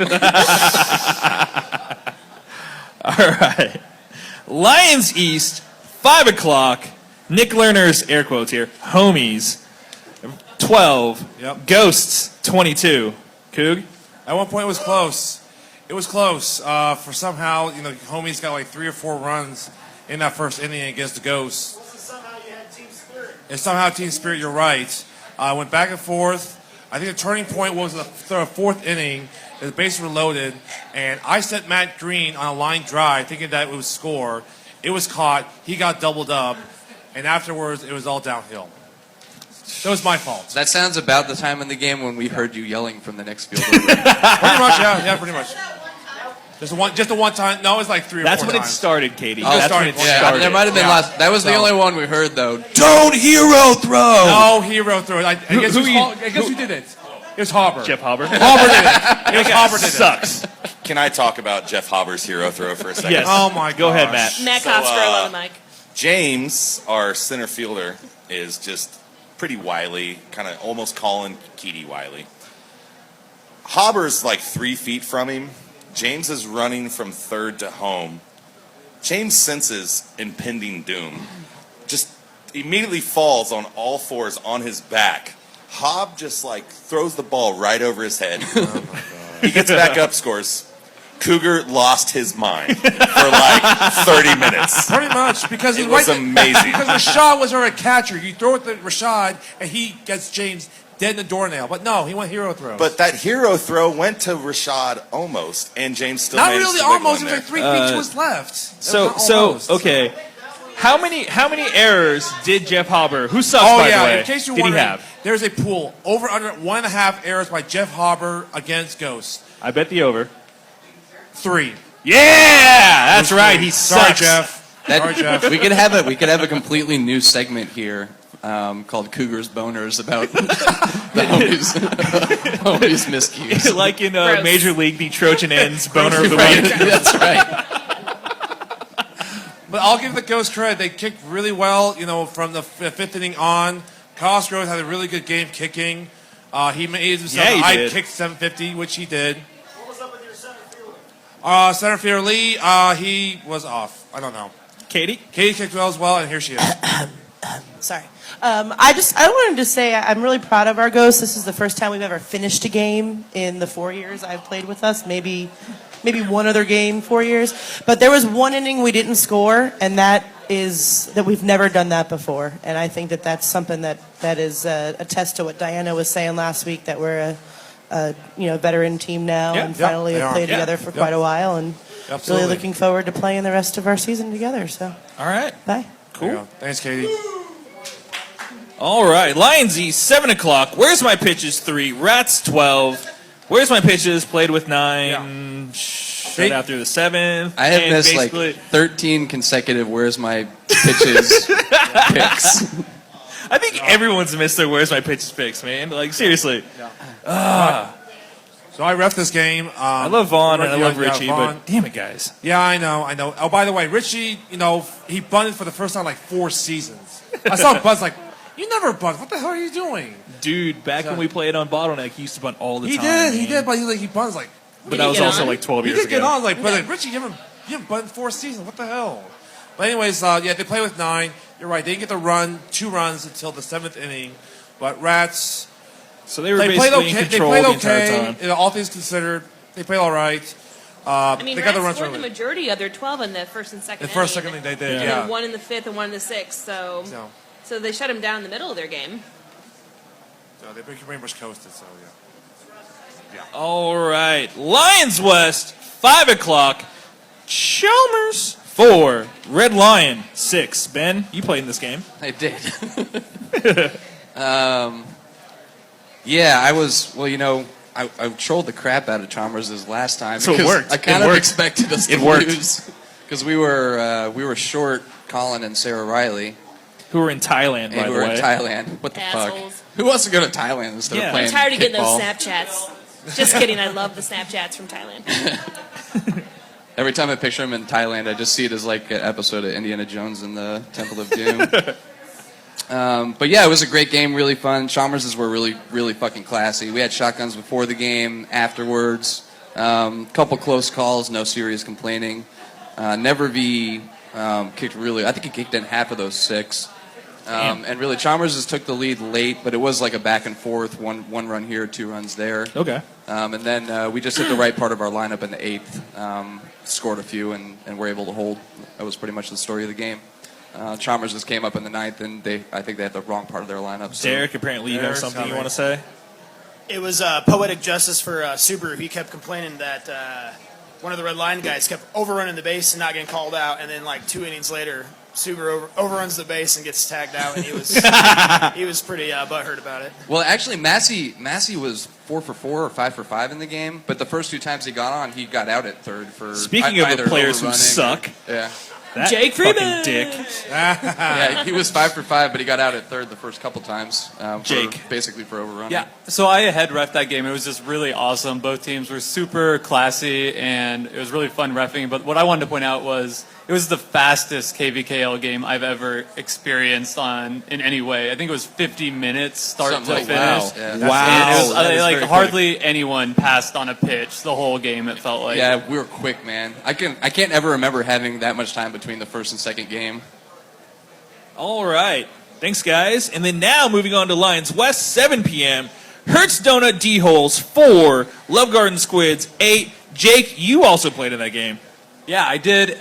Speaker 3: All right. Lions East, 5 o'clock. Nick Lerner's, air quotes here, homies, 12.
Speaker 2: Yep.
Speaker 3: Ghosts, 22. Coug?
Speaker 2: At one point, it was close. It was close. For somehow, homies got like 3 or 4 runs in that first inning against the Ghosts. It's somehow team spirit. You're right. Went back and forth. I think the turning point was the 4th inning. The bases were loaded, and I set Matt Green on a line drive, thinking that it would score. It was caught. He got doubled up, and afterwards, it was all downhill. That was my fault.
Speaker 5: That sounds about the time in the game when we heard you yelling from the next field.
Speaker 2: Pretty much, yeah, pretty much. Just the one time. No, it was like 3 or 4
Speaker 3: That's
Speaker 2: times.
Speaker 3: when it started, Katie.
Speaker 2: Oh,
Speaker 3: That's when it
Speaker 2: started.
Speaker 3: started.
Speaker 5: There might have been
Speaker 2: Yeah.
Speaker 5: last. That was the
Speaker 2: So-
Speaker 5: only one we heard, though. Don't hero throw.
Speaker 2: No hero throw. I guess
Speaker 3: who
Speaker 2: who did it? It was Hauber.
Speaker 3: Jeff Hauber.
Speaker 2: Hauber did it. It was Hauber did it.
Speaker 3: Sucks.
Speaker 9: Can I talk about Jeff Hauber's hero throw for a second?
Speaker 3: Yes.
Speaker 2: Oh my god.
Speaker 3: Go ahead, Matt.
Speaker 1: Matt
Speaker 9: So,
Speaker 1: Cosgrove on the mic.
Speaker 9: James, our center fielder, is just pretty wily, kind of almost Colin Keaty wily. Hauber's like 3 feet from him. James is running from third to home. James senses impending doom. Just immediately falls on all fours on his back. Hob just like throws the ball right over his head. He gets back up, scores. Cougar lost his mind for like 30 minutes.
Speaker 2: Pretty much because
Speaker 9: It was amazing.
Speaker 2: Because Rashad was our catcher. You throw it to Rashad, and he gets James dead in the doornail. But no, he went hero throw.
Speaker 9: But that hero throw went to Rashad almost, and James still
Speaker 2: not
Speaker 9: managed
Speaker 2: really
Speaker 9: to make
Speaker 2: almost.
Speaker 9: one
Speaker 2: It was like
Speaker 9: there.
Speaker 2: 3 feet to his left. It was
Speaker 3: So
Speaker 2: not almost.
Speaker 3: okay. How many errors did Jeff Hauber, who sucks
Speaker 2: Oh
Speaker 3: by
Speaker 2: yeah,
Speaker 3: the way,
Speaker 2: in case you're
Speaker 3: did he
Speaker 2: wondering,
Speaker 3: have?
Speaker 2: there's a pool over under 1.5 errors by Jeff Hauber against Ghost.
Speaker 3: I bet the over.
Speaker 2: 3.
Speaker 3: Yeah, that's right. He
Speaker 2: Sorry,
Speaker 3: sucks.
Speaker 2: Jeff. Sorry, Jeff.
Speaker 5: We could have a completely new segment here called Cougars Boners about the homies miscues.
Speaker 3: Like in
Speaker 1: Gross.
Speaker 3: Major League, the Trojan ends boner of the
Speaker 5: Right,
Speaker 3: week.
Speaker 5: that's right.
Speaker 2: But I'll give the Ghost credit. They kicked really well, from the 5th inning on. Cosgrove had a really good game kicking. He made himself.
Speaker 3: Yeah, he
Speaker 2: I
Speaker 3: did.
Speaker 2: kicked 750, which he did. What was up with your center fielder? Center fielder Lee, he was off. I don't know.
Speaker 3: Katie?
Speaker 2: Katie kicked well as well, and here she is.
Speaker 10: Sorry. I wanted to say I'm really proud of our Ghosts. This is the first time we've ever finished a game in the 4 years I've played with us. Maybe one other game, 4 years. But there was one inning we didn't score, and that we've never done that before. And I think that's something that is a test to what Diana was saying last week, that we're a veteran team now,
Speaker 3: Yeah,
Speaker 10: and
Speaker 2: yeah,
Speaker 10: finally
Speaker 2: they
Speaker 10: have
Speaker 2: are.
Speaker 10: played
Speaker 3: Yeah,
Speaker 10: together for
Speaker 2: yeah.
Speaker 10: quite a while, and
Speaker 2: Absolutely.
Speaker 10: really looking forward to playing the rest of our season together. So,
Speaker 3: All right.
Speaker 10: bye.
Speaker 2: There you go. Thanks, Katie.
Speaker 3: All right. Lions East, 7 o'clock. Where's My Pitches 3. Rats 12. Where's My Pitches played with 9. Shut out through the 7th.
Speaker 5: I have
Speaker 3: and
Speaker 5: missed like
Speaker 3: basically-
Speaker 5: 13 consecutive Where's My Pitches picks.
Speaker 3: I think everyone's missed their Where's My Pitches picks, man. Like, seriously.
Speaker 2: So I ref this game.
Speaker 3: I love Vaughn and I love
Speaker 2: Yeah,
Speaker 3: Richie,
Speaker 2: Vaughn.
Speaker 3: but damn it, guys.
Speaker 2: Yeah, I know. Oh, by the way, Richie, he bunted for the first time in like 4 seasons. I saw Buzz like, you never bunt. What the hell are you doing?
Speaker 3: Dude, back when we played on Bottleneck, he used to bunt all the
Speaker 2: He
Speaker 3: time.
Speaker 2: did, but he bunts like.
Speaker 3: But
Speaker 1: Did
Speaker 3: that
Speaker 1: he
Speaker 3: was
Speaker 1: get
Speaker 3: also
Speaker 1: on?
Speaker 3: like 12
Speaker 2: He
Speaker 3: years
Speaker 2: did get
Speaker 3: ago.
Speaker 2: on, but like Richie, you haven't bunted 4 seasons. What the hell? But anyways, they play with 9. You're right. They didn't get to run 2 runs until the 7th inning, but Rats.
Speaker 3: So they were
Speaker 2: They
Speaker 3: basically
Speaker 2: played okay.
Speaker 3: in control the entire time.
Speaker 2: You know, all things considered, they played all right.
Speaker 1: I mean,
Speaker 2: they got the
Speaker 1: Rats
Speaker 2: runs
Speaker 1: scored the
Speaker 2: early.
Speaker 1: majority of their 12 in the first and second
Speaker 2: The first,
Speaker 1: inning.
Speaker 2: second inning they did,
Speaker 1: And
Speaker 2: yeah.
Speaker 1: then 1 in the 5th and 1 in the 6th. So they shut them down in the middle of their game.
Speaker 2: No, they pretty much coasted, so yeah.
Speaker 3: All right. Lions West, 5 o'clock. Chalmers 4. Red Lion 6. Ben, you played in this game.
Speaker 5: I did. Yeah, I was. Well, you know, I trolled the crap out of Chalmers this last time.
Speaker 3: So it
Speaker 5: because
Speaker 3: worked.
Speaker 5: I kind
Speaker 3: It
Speaker 5: of
Speaker 3: worked.
Speaker 5: expected us to
Speaker 3: It worked.
Speaker 5: lose because we were short Colin and Sarah Riley,
Speaker 3: Who were in Thailand, by
Speaker 5: and
Speaker 3: the
Speaker 5: we were
Speaker 3: way.
Speaker 5: in Thailand. What the
Speaker 1: Assholes.
Speaker 5: fuck? Who wants to go to Thailand instead
Speaker 3: Yeah.
Speaker 5: of
Speaker 3: I'm
Speaker 5: playing
Speaker 1: I'm tired of getting those
Speaker 5: kickball?
Speaker 1: Snapchats. Just kidding. I love the Snapchats from Thailand.
Speaker 5: Every time I picture him in Thailand, I just see it as like an episode of Indiana Jones and the Temple of Doom. But yeah, it was a great game, really fun. Chalmerses were really, really fucking classy. We had shotguns before the game, afterwards. Couple close calls, no serious complaining. Never V kicked really. I think he kicked in half of those 6. And really, Chalmers took the lead late, but it was like a back and forth, one run here, 2 runs there.
Speaker 3: Okay.
Speaker 5: And then we just hit the right part of our lineup in the 8th, scored a few, and were able to hold. That was pretty much the story of the game. Chalmers just came up in the 9th, and I think they had the wrong part of their lineup. So.
Speaker 3: Derek, apparently you have
Speaker 2: Derek's
Speaker 3: something you
Speaker 2: coming.
Speaker 3: want to say?
Speaker 11: It was poetic justice for Subaru. He kept complaining that one of the Red Line guys kept overrunning the base and not getting called out, and then like 2 innings later, Subaru overruns the base and gets tagged out, and he was pretty butthurt about it.
Speaker 5: Well, actually, Massey was 4 for 4 or 5 for 5 in the game, but the first 2 times he got on, he got out at third for.
Speaker 3: Speaking of
Speaker 5: either
Speaker 3: the players who
Speaker 5: overrunning
Speaker 3: suck.
Speaker 5: Yeah.
Speaker 3: That
Speaker 1: Jake
Speaker 3: fucking
Speaker 1: Freeman.
Speaker 3: dick.
Speaker 5: Yeah, he was 5 for 5, but he got out at third the first couple times.
Speaker 3: Jake.
Speaker 5: Basically for overrunning.
Speaker 12: Yeah, so I head ref that game. It was just really awesome. Both teams were super classy, and it was really fun reffing. But what I wanted to point out was it was the fastest KVKL game I've ever experienced in any way. I think it was 50 minutes start
Speaker 5: Something
Speaker 12: to
Speaker 5: like
Speaker 12: finish.
Speaker 5: that.
Speaker 12: And
Speaker 5: Yeah.
Speaker 3: Wow.
Speaker 12: it was,
Speaker 5: That is
Speaker 12: like
Speaker 5: very
Speaker 12: hardly anyone passed on a pitch the whole game. It felt like.
Speaker 5: Yeah, we were quick, man. I can't ever remember having that much time between the first and second game.
Speaker 3: All right. Thanks, guys. And then now moving on to Lions West, 7 p.m. Hertz Donut D-Holes 4. Love Garden Squids 8. Jake, you also played in that game.
Speaker 12: Yeah, I did. It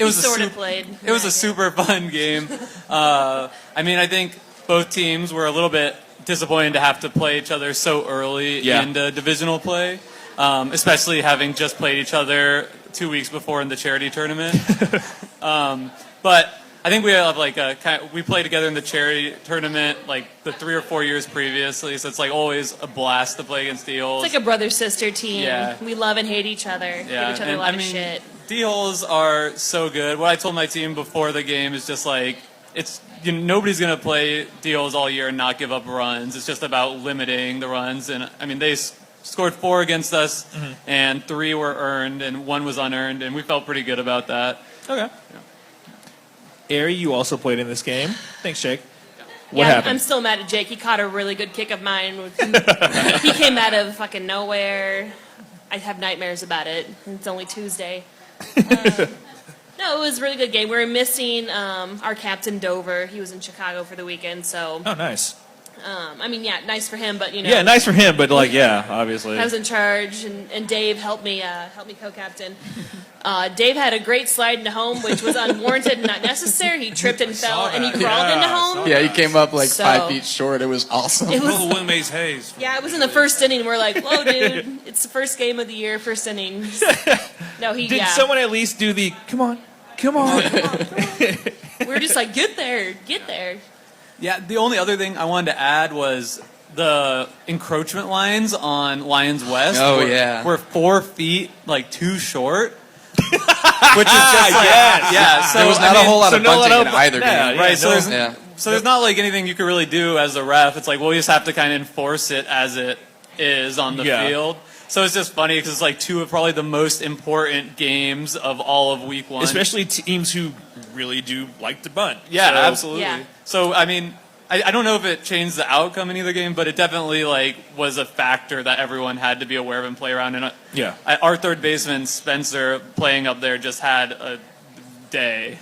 Speaker 12: was
Speaker 1: Sort of played.
Speaker 12: It was a super fun game. I mean, I think both teams were a little bit disappointed to have to play each other so early into divisional play, especially having just played each other 2 weeks before in the charity tournament. But I think we have we played together in the charity tournament like the 3 or 4 years previously, so it's like always a blast to play against D-Holes.
Speaker 1: It's like a brother-sister team.
Speaker 12: Yeah.
Speaker 1: We love and hate each other. Give each other a lot of shit.
Speaker 12: D-Holes are so good. What I told my team before the game is just like, nobody's going to play D-Holes all year and not give up runs. It's just about limiting the runs. And I mean, they scored 4 against us, and 3 were earned, and 1 was unearned, and we felt pretty good about that.
Speaker 3: Okay. Ari, you also played in this game. Thanks, Jake. What
Speaker 1: Yeah,
Speaker 3: happened?
Speaker 1: I'm still mad at Jake. He caught a really good kick of mine. He came out of fucking nowhere. I have nightmares about it. It's only Tuesday. No, it was a really good game. We were missing our captain Dover. He was in Chicago for the weekend, so
Speaker 3: Oh, nice.
Speaker 1: I mean, yeah, nice for him, but
Speaker 3: Yeah, nice for him, but obviously.
Speaker 1: I was in charge, and Dave helped me co-captain. Dave had a great slide into home, which was unwarranted and not necessary. He tripped and fell, and he crawled into home.
Speaker 5: Yeah, he came up like
Speaker 1: So-
Speaker 5: 5 feet short. It was awesome.
Speaker 1: It was-
Speaker 2: Little Willie Mays Hayes.
Speaker 1: Yeah, it was in the first inning. We're like, whoa, dude, it's the first game of the year, first inning. No,
Speaker 3: Did someone at least do the, come on.
Speaker 1: We were just like, get there.
Speaker 12: Yeah, the only other thing I wanted to add was the encroachment lines on Lions West were 4 feet, too short. Which is just so
Speaker 5: there was not a whole lot of
Speaker 3: no
Speaker 5: bunting
Speaker 3: lot
Speaker 5: in
Speaker 3: of-
Speaker 5: either
Speaker 3: yeah,
Speaker 5: game.
Speaker 3: yeah,
Speaker 12: Right, so
Speaker 3: no-
Speaker 12: there's so there's not like anything you could really do as a ref. It's like, well, you just have to kind of enforce it as it is on the
Speaker 3: Yeah.
Speaker 12: field. So it's just funny because it's like 2 of probably the most important games of all of week 1.
Speaker 3: Especially teams who really do like to bunt.
Speaker 12: Yeah,
Speaker 3: So-
Speaker 12: absolutely.
Speaker 1: Yeah.
Speaker 12: So I mean, I don't know if it changed the outcome in either game, but it definitely was a factor that everyone had to be aware of and play around. And
Speaker 3: Yeah.
Speaker 12: our third baseman Spencer playing up there just had a day.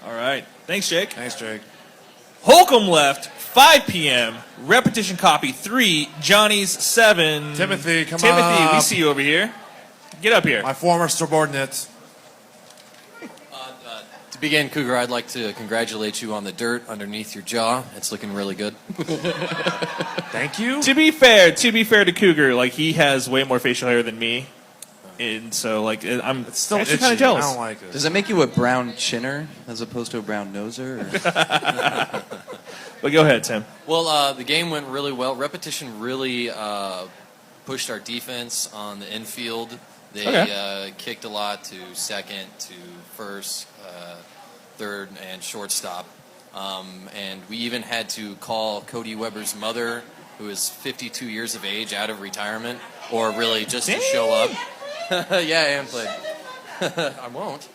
Speaker 3: All right. Thanks, Jake.
Speaker 2: Thanks, Jake.
Speaker 3: Holcomb left, 5 p.m. Repetition copy 3. Johnny's 7.
Speaker 2: Timothy, come
Speaker 3: Timothy,
Speaker 2: up.
Speaker 3: we see you over here. Get up here.
Speaker 2: My former subordinate.
Speaker 13: To begin, Cougar, I'd like to congratulate you on the dirt underneath your jaw. It's looking really good.
Speaker 2: Thank you.
Speaker 3: To be fair to Cougar, like he has way more facial hair than me, and so like I'm
Speaker 2: still
Speaker 3: actually
Speaker 2: itchy.
Speaker 3: kind of jealous.
Speaker 2: I don't like it.
Speaker 5: Does it make you a brown chinner as opposed to a brown noser? Or?
Speaker 3: But go ahead, Tim.
Speaker 13: Well, the game went really well. Repetition really pushed our defense on the infield. They kicked a lot to second, to first, third, and shortstop. And we even had to call Cody Weber's mother, who is 52 years of age, out of retirement, or really just to show up. Yeah, Ann played. I won't.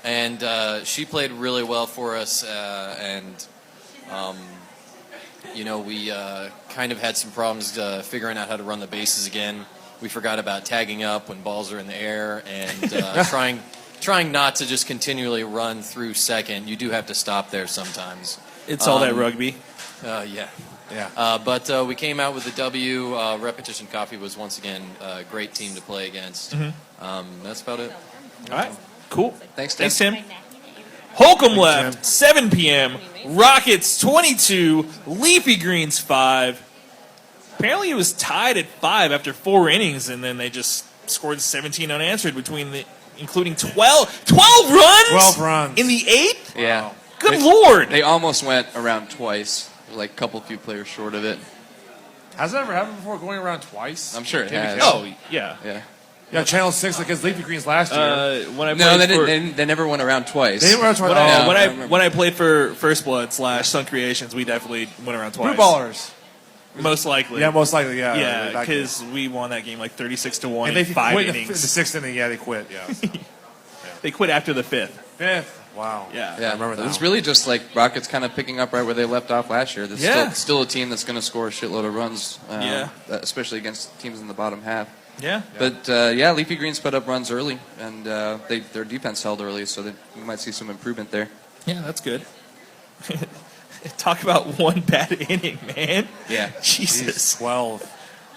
Speaker 13: And she played really well for us, we kind of had some problems figuring out how to run the bases again. We forgot about tagging up when balls are in the air and trying not to just continually run through second. You do have to stop there sometimes.
Speaker 3: It's all that rugby.
Speaker 13: Yeah.
Speaker 2: Yeah.
Speaker 13: But we came out with the W. Repetition Coffee was once again a great team to play against. That's about it.
Speaker 3: All right. Cool.
Speaker 5: Thanks, Tim.
Speaker 3: Thanks, Tim. Holcomb
Speaker 2: Thanks,
Speaker 3: left,
Speaker 2: Tim.
Speaker 3: 7 p.m. Rockets 22, Leafy Greens 5. Apparently it was tied at 5 after 4 innings, and then they just scored 17 unanswered including 12 runs?
Speaker 2: 12 runs.
Speaker 3: In the 8th?
Speaker 5: Yeah.
Speaker 3: Good Lord.
Speaker 5: They almost went around twice. Like a few players short of it.
Speaker 2: Has that ever happened before, going around twice?
Speaker 5: I'm sure it
Speaker 2: Can't be
Speaker 5: has.
Speaker 2: counted.
Speaker 3: Oh, yeah.
Speaker 5: Yeah.
Speaker 2: Yeah, Channel 6 against Leafy Greens last year.
Speaker 3: When I
Speaker 5: No,
Speaker 3: played
Speaker 5: they
Speaker 3: for-
Speaker 5: didn't. They never went around twice.
Speaker 2: They didn't run twice.
Speaker 3: When,
Speaker 2: Oh,
Speaker 3: I,
Speaker 2: I
Speaker 3: when,
Speaker 2: remember.
Speaker 3: I, when I played for First Blood / Sun Creations, we definitely went around twice.
Speaker 2: Blue Ballers.
Speaker 3: Most likely.
Speaker 2: Yeah, most likely, yeah.
Speaker 3: Yeah,
Speaker 2: Back
Speaker 3: because we won that game like 36-1
Speaker 2: and
Speaker 3: in
Speaker 2: they
Speaker 3: 5
Speaker 2: quit
Speaker 3: innings.
Speaker 2: in the 6th inning. Yeah, they quit. Yeah.
Speaker 3: They quit after the 5th.
Speaker 2: 5th. Wow.
Speaker 3: Yeah.
Speaker 5: Yeah,
Speaker 2: I remember that
Speaker 5: It's
Speaker 2: one.
Speaker 5: really just like Rockets kind of picking up right where they left off last year. There's
Speaker 3: Yeah.
Speaker 5: still a team that's going to score a shitload of runs,
Speaker 3: Yeah.
Speaker 5: especially against teams in the bottom half.
Speaker 3: Yeah.
Speaker 5: But Leafy Greens put up runs early, and their defense held early, so we might see some improvement there.
Speaker 3: Yeah, that's good. Talk about one bad inning, man.
Speaker 5: Yeah.
Speaker 3: Jesus.
Speaker 2: 12.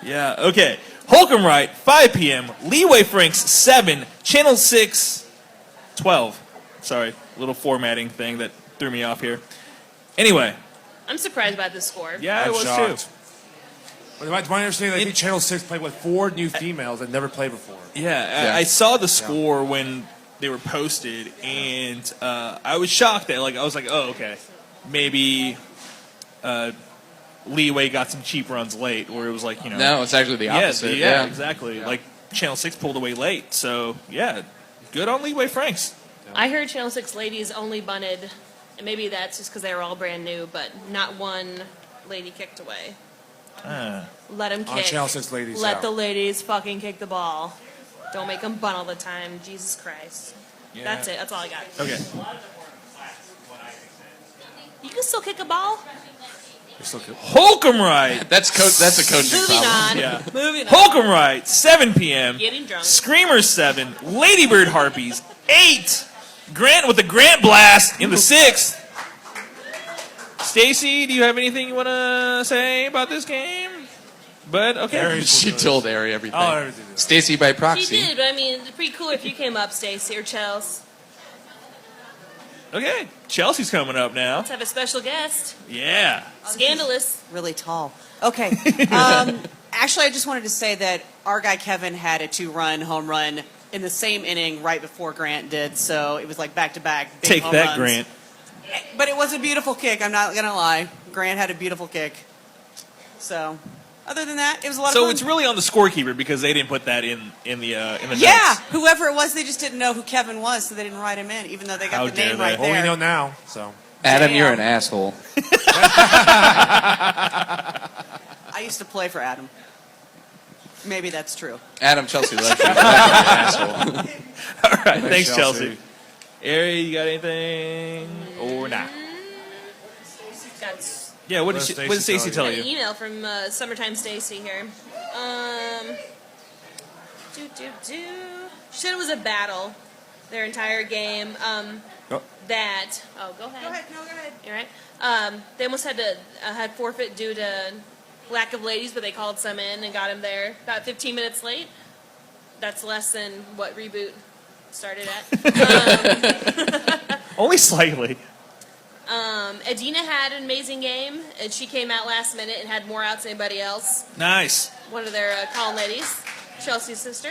Speaker 3: Yeah, okay. Holcomb Wright, 5 p.m. Leeway Franks, 7. Channel 6, 12. Sorry, little formatting thing that threw me off here. Anyway.
Speaker 1: I'm surprised by this score.
Speaker 3: Yeah, I
Speaker 2: I'm
Speaker 3: was
Speaker 2: shocked.
Speaker 3: too.
Speaker 2: But to my understanding, I think Channel 6 played with 4 new females that never played before.
Speaker 3: Yeah, I saw the score when they were posted, and I was shocked that, I was like, oh, okay. Maybe Leeway got some cheap runs late, or it was like,
Speaker 5: No, it's actually the opposite.
Speaker 3: Yeah, exactly. Yeah. Like, Channel 6 pulled away late, so, yeah, good on Leeway Franks.
Speaker 1: I heard Channel 6 ladies only bunted, and maybe that's just because they were all brand new, but not one lady kicked away. Let them kick.
Speaker 2: On Channel 6 ladies,
Speaker 1: Let
Speaker 2: yeah.
Speaker 1: the ladies fucking kick the ball. Don't make them bunt all the time. Jesus Christ.
Speaker 2: Yeah.
Speaker 1: That's it. That's all I got.
Speaker 3: Okay.
Speaker 1: You can still kick a ball.
Speaker 3: Holcomb Wright.
Speaker 5: That's a coaching
Speaker 1: Moving
Speaker 5: problem.
Speaker 1: on.
Speaker 3: Yeah.
Speaker 1: Moving on.
Speaker 3: Holcomb Wright, 7 p.m.
Speaker 1: Getting drunk.
Speaker 3: Screamers, 7. Ladybird Harpies, 8. Grant with the Grant Blast in the 6th. Stacy, do you have anything you want to say about this game? But, okay.
Speaker 5: She told Ari everything.
Speaker 2: Oh, everything.
Speaker 5: Stacy by
Speaker 1: She
Speaker 5: proxy.
Speaker 1: did, but I mean, it'd be pretty cool if you came up, Stacy or Chels.
Speaker 3: Okay. Chelsea's coming up now.
Speaker 1: Let's have a special guest.
Speaker 3: Yeah.
Speaker 1: Scandalous.
Speaker 14: Really tall. Okay. Actually, I just wanted to say that our guy Kevin had a 2-run home run in the same inning right before Grant did, so it was like back-to-back big
Speaker 3: Take
Speaker 14: home
Speaker 3: that,
Speaker 14: runs.
Speaker 3: Grant.
Speaker 14: But it was a beautiful kick, I'm not going to lie. Grant had a beautiful kick. So, other than that, it was a lot of
Speaker 3: So
Speaker 14: fun.
Speaker 3: it's really on the scorekeeper because they didn't put that in the
Speaker 14: Yeah,
Speaker 3: notes.
Speaker 14: whoever it was, they just didn't know who Kevin was, so they didn't write him in, even though they got
Speaker 3: How
Speaker 14: the
Speaker 3: dare
Speaker 14: name
Speaker 3: they.
Speaker 14: right
Speaker 2: Well,
Speaker 14: there.
Speaker 2: we know now, so.
Speaker 5: Adam, you're
Speaker 14: Damn.
Speaker 5: an asshole.
Speaker 14: I used to play for Adam. Maybe that's true.
Speaker 5: Adam Chelsea loves you. You're an asshole.
Speaker 3: All right. Thanks, Chelsea.
Speaker 2: Chelsea.
Speaker 3: Ari, you got anything? Or not?
Speaker 1: Got
Speaker 3: Yeah, what did Stacy tell
Speaker 1: an
Speaker 3: you?
Speaker 1: email from Summertime Stacy here. She said it was a battle. their entire game.
Speaker 3: Go.
Speaker 1: That go ahead.
Speaker 14: Go ahead. No, go ahead.
Speaker 1: You're right. They almost had forfeit due to lack of ladies, but they called some in and got him there about 15 minutes late. That's less than what reboot started at.
Speaker 3: Only slightly.
Speaker 1: Adina had an amazing game, and she came out last minute and had more outs than anybody else.
Speaker 3: Nice.
Speaker 1: One of their calling ladies, Chelsea's sister.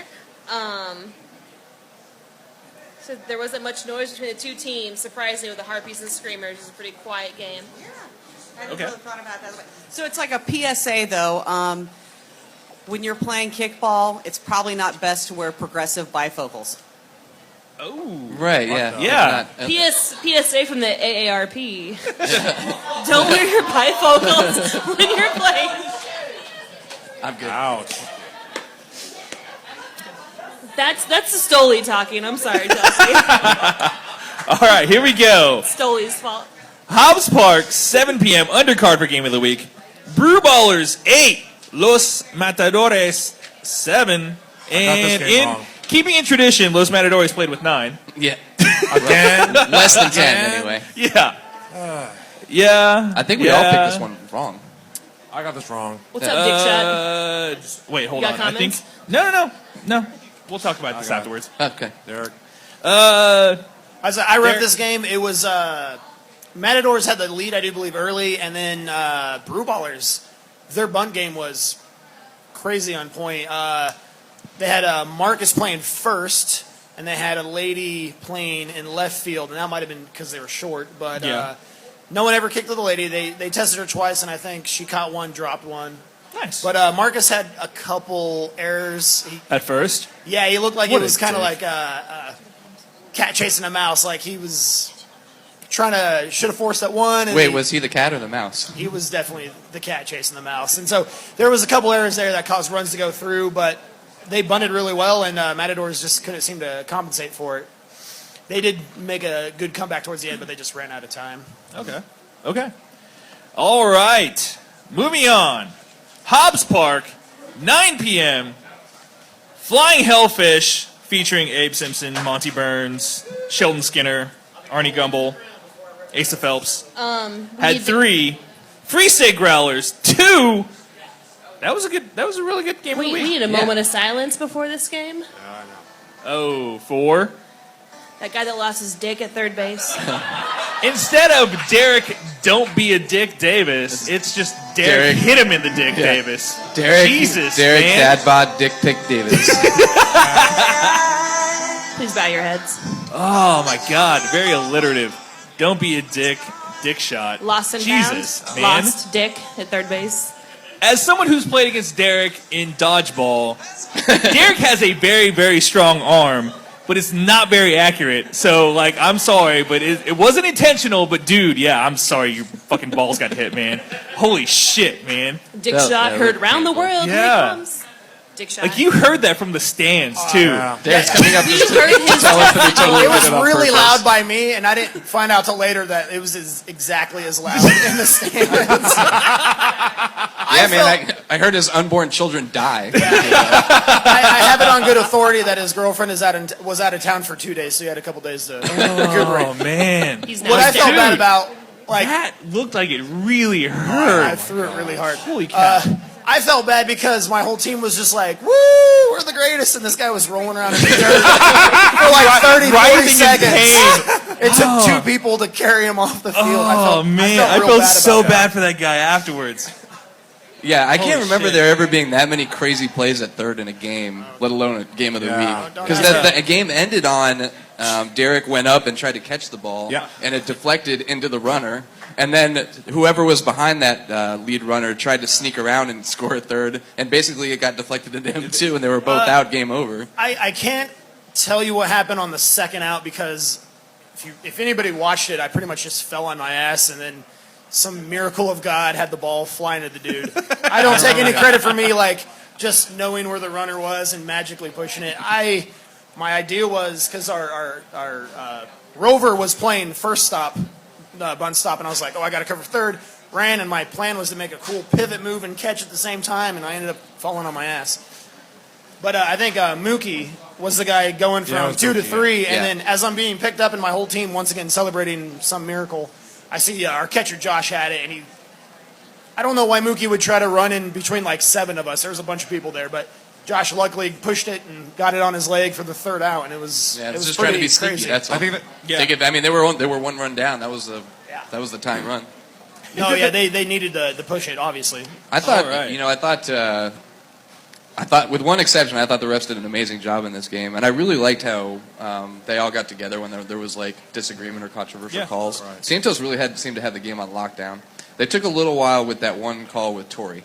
Speaker 1: So there wasn't much noise between the two teams. Surprisingly, with the Harpies and Screamers, it was a pretty quiet game.
Speaker 14: Yeah. I hadn't
Speaker 3: Okay.
Speaker 14: really thought about that. So it's like a PSA, though. When you're playing kickball, it's probably not best to wear progressive bifocals.
Speaker 3: Oh.
Speaker 5: Right, yeah.
Speaker 3: Yeah.
Speaker 1: PSA from the AARP. Don't wear your bifocals when you're playing.
Speaker 5: I'm good.
Speaker 2: Ouch.
Speaker 1: That's the Stoli talking. I'm sorry, Chelsea.
Speaker 3: All right, here we go.
Speaker 1: Stoli's fault.
Speaker 3: Hobbs Park, 7 p.m. undercard for game of the week. Brew Ballers 8, Los Matadores 7, and
Speaker 2: game
Speaker 3: in
Speaker 2: wrong.
Speaker 3: keeping in tradition, Los Matadores played with 9.
Speaker 5: Yeah.
Speaker 2: Again.
Speaker 5: Less than 10, anyway.
Speaker 3: Yeah. Yeah.
Speaker 5: I think we all picked this one wrong.
Speaker 2: I got this wrong.
Speaker 1: What's up, Dick Shot?
Speaker 3: Wait, hold
Speaker 1: You
Speaker 3: on.
Speaker 1: got
Speaker 3: I think
Speaker 1: comments?
Speaker 3: no. We'll talk about this
Speaker 2: Okay.
Speaker 3: afterwards.
Speaker 5: Okay.
Speaker 2: Derek.
Speaker 11: I read
Speaker 3: Derek-
Speaker 11: this game. It was Matadors had the lead, I do believe, early, and then Brew Ballers, their bunt game was crazy on point. They had Marcus playing first, and they had a lady playing in left field, and that might have been because they were short, but
Speaker 3: Yeah.
Speaker 11: no one ever kicked to the lady. They tested her twice, and I think she caught one, dropped one.
Speaker 3: Nice.
Speaker 11: But Marcus had a couple errors.
Speaker 3: At first.
Speaker 11: Yeah, he looked like
Speaker 3: What
Speaker 11: it
Speaker 3: a
Speaker 11: was kind of
Speaker 3: dick.
Speaker 11: like a cat chasing a mouse. Like he was should have forced that one. And
Speaker 5: Wait, was he the cat or the mouse?
Speaker 11: he was definitely the cat chasing the mouse. And so there was a couple errors there that caused runs to go through, but they bunted really well, and Matadors just couldn't seem to compensate for it. They did make a good comeback towards the end, but they just ran out of time.
Speaker 3: Okay. All right. Moving on. Hobbs Park, 9 p.m. Flying Hellfish featuring Abe Simpson, Monty Burns, Sheldon Skinner, Arnie Gumble, Asa Phelps. Had 3. Free State Growlers, 2. That was a really good game of the
Speaker 1: We
Speaker 3: week.
Speaker 1: need a moment of silence before this game.
Speaker 3: Oh, 4.
Speaker 1: That guy that lost his dick at third base.
Speaker 3: Instead of Derek, don't be a Dick Davis, it's just Derek hit him in the Dick Davis.
Speaker 5: Derek,
Speaker 3: Jesus,
Speaker 5: Derek
Speaker 3: man.
Speaker 5: Dadbod Dick Pick Davis.
Speaker 1: Please bow your heads.
Speaker 3: Oh my God, very alliterative. Don't be a dick shot.
Speaker 1: Lost in
Speaker 3: Jesus,
Speaker 1: town.
Speaker 3: man.
Speaker 1: Lost dick at third base.
Speaker 3: As someone who's played against Derek in dodgeball, Derek has a very, very strong arm, but it's not very accurate. So, like, I'm sorry, but it wasn't intentional. But, dude, yeah, I'm sorry your fucking balls got hit, man. Holy shit, man.
Speaker 1: Dick shot heard round the world. Here
Speaker 3: Yeah.
Speaker 1: he comes. Dick shot.
Speaker 3: Like, you heard that from the stands, too.
Speaker 5: Derek's coming up
Speaker 1: You
Speaker 5: just
Speaker 1: heard his
Speaker 5: tell us that he totally
Speaker 11: It was
Speaker 5: did it on
Speaker 11: really
Speaker 5: purpose.
Speaker 11: loud by me, and I didn't find out till later that it was exactly as loud in the stands.
Speaker 5: Yeah, man, I heard his unborn children die.
Speaker 11: I have it on good authority that his girlfriend was out of town for 2 days, so he had a couple days to recuperate.
Speaker 3: Oh, man.
Speaker 1: He's
Speaker 11: What I felt
Speaker 3: Dude,
Speaker 11: bad about, like,
Speaker 3: that looked like it really hurt.
Speaker 11: I threw it really hard.
Speaker 3: Holy cow.
Speaker 11: I felt bad because my whole team was just like, woo, we're the greatest, and this guy was rolling around in the dirt for like 30, 40
Speaker 3: Writhing in
Speaker 11: seconds.
Speaker 3: pain.
Speaker 11: It took 2 people to carry him off the field.
Speaker 3: Oh, man. I
Speaker 11: real
Speaker 3: felt
Speaker 11: bad
Speaker 3: so
Speaker 11: about
Speaker 3: bad for that guy afterwards.
Speaker 5: Yeah, I can't
Speaker 3: Holy
Speaker 5: remember
Speaker 3: shit.
Speaker 5: there ever being that many crazy plays at third in a game, let alone a game of the week.
Speaker 11: don't
Speaker 5: Because
Speaker 11: do
Speaker 5: the game ended on Derek went up and tried to catch the ball,
Speaker 2: Yeah.
Speaker 5: and it deflected into the runner. And then whoever was behind that lead runner tried to sneak around and score a third, and basically it got deflected into him too, and they were both out, game over.
Speaker 11: I can't tell you what happened on the second out because if anybody watched it, I pretty much just fell on my ass, and then some miracle of God had the ball flying at the dude. I don't take any credit for me, like, just knowing where the runner was and magically pushing it. My idea was, because our rover was playing first stop, bunt stop, and I was like, oh, I got to cover third. Ran, and my plan was to make a cool pivot move and catch at the same time, and I ended up falling on my ass. But I think Mookie was the guy going
Speaker 2: Yeah, it
Speaker 11: from
Speaker 2: was
Speaker 11: 2 to
Speaker 2: Mookie,
Speaker 11: 3,
Speaker 5: yeah.
Speaker 11: and then as I'm being picked up and my whole team once again celebrating some miracle, I see our catcher Josh had it, and I don't know why Mookie would try to run in between like 7 of us. There was a bunch of people there, but Josh luckily pushed it and got it on his leg for the 3rd out, and it was
Speaker 5: just
Speaker 11: pretty
Speaker 5: trying to be sneaky.
Speaker 11: crazy.
Speaker 5: That's all.
Speaker 2: I think that,
Speaker 5: I mean, they were 1 run down. That was the tying run.
Speaker 11: No, yeah, they needed to push it, obviously.
Speaker 5: I thought,
Speaker 3: All right.
Speaker 5: I thought, with one exception, I thought the refs did an amazing job in this game, and I really liked how they all got together when there was like disagreement or controversial calls.
Speaker 2: Right.
Speaker 5: Santos really seemed to have the game on lockdown. They took a little while with that one call with Torrey.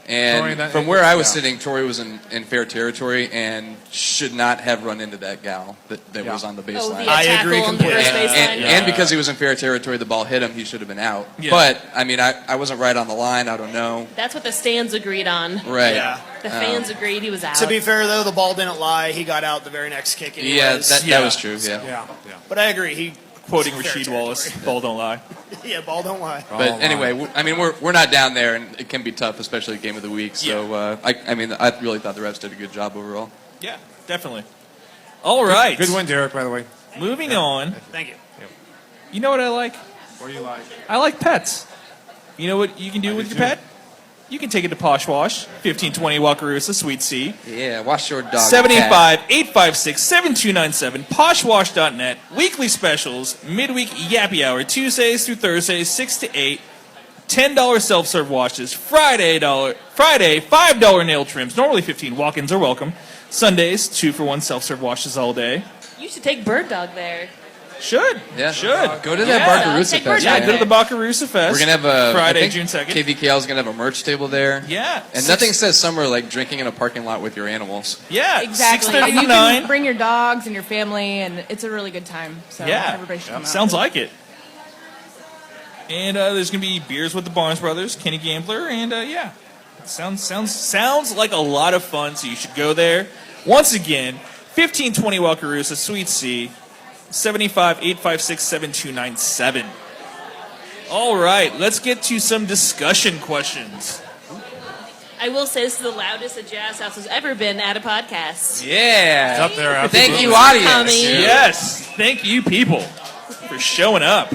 Speaker 5: And from where I was sitting, Torrey was in fair territory and should not have run into that gal that was on the baseline.
Speaker 11: I agree completely.
Speaker 5: And because he was in fair territory, the ball hit him, he should have been out.
Speaker 3: Yeah.
Speaker 5: But, I mean, I wasn't right on the line. I don't know.
Speaker 1: That's what the stands agreed on.
Speaker 5: Right.
Speaker 11: Yeah.
Speaker 1: The fans agreed he was out.
Speaker 11: To be fair, though, the ball didn't lie. He got out the very next kick anyways.
Speaker 5: Yeah, that was true. Yeah.
Speaker 2: yeah.
Speaker 11: But I agree. He
Speaker 3: Quoting
Speaker 11: fair
Speaker 3: Rasheed
Speaker 11: territory.
Speaker 3: Wallace, ball don't lie.
Speaker 11: Yeah, ball don't lie.
Speaker 5: But anyway, I mean, we're not down there, and it can be tough, especially game of the week. So I mean, I really thought the refs did a good job overall.
Speaker 3: Yeah, definitely. All right.
Speaker 2: Good win, Derek, by the way.
Speaker 3: Moving on.
Speaker 11: Thank you.
Speaker 3: You know what I like?
Speaker 2: What do you like?
Speaker 3: I like pets. You know what you can do with your pet? You can take it to Posh Wash, 1520 Wakarusa, Suite C.
Speaker 5: Yeah, wash your dog.
Speaker 3: 785-856-7297, poshwash.net. Weekly specials, midweek yappy hour, Tuesdays through Thursdays, 6 to 8. $10 self-serve washes. Friday, $5 nail trims. Normally 15. Walk-ins are welcome. Sundays, 2-for-1 self-serve washes all day.
Speaker 1: You should take Bird Dog there.
Speaker 3: Should.
Speaker 5: Yeah.
Speaker 3: Should.
Speaker 5: Go to that Barcarusa
Speaker 1: Take
Speaker 5: Fest.
Speaker 1: Bird
Speaker 3: Yeah,
Speaker 1: Dog
Speaker 3: go to the
Speaker 1: there.
Speaker 3: Bakarusa Fest.
Speaker 5: We're going to have
Speaker 3: Friday,
Speaker 5: I think
Speaker 3: June 2nd.
Speaker 5: KVKL is going to have a merch table there.
Speaker 3: Yeah.
Speaker 5: And nothing says summer like drinking in a parking lot with your animals.
Speaker 3: Yeah.
Speaker 7: Exactly. And you
Speaker 3: 6:39.
Speaker 7: can bring your dogs and your family, and it's a really good time. So
Speaker 3: Yeah.
Speaker 7: everybody should come out.
Speaker 3: Sounds like it. And there's going to be beers with the Barnes Brothers, Kenny Gambler, and yeah. Sounds like a lot of fun, so you should go there. Once again, 1520 Wakarusa, Suite C, 785-856-7297. All right, let's get to some discussion questions.
Speaker 1: I will say this is the loudest a Jazz House has ever been at a podcast.
Speaker 5: Yeah.
Speaker 2: It's up there.
Speaker 5: Thank you, audience.
Speaker 1: Tommy.
Speaker 3: Yes, thank you, people, for showing up.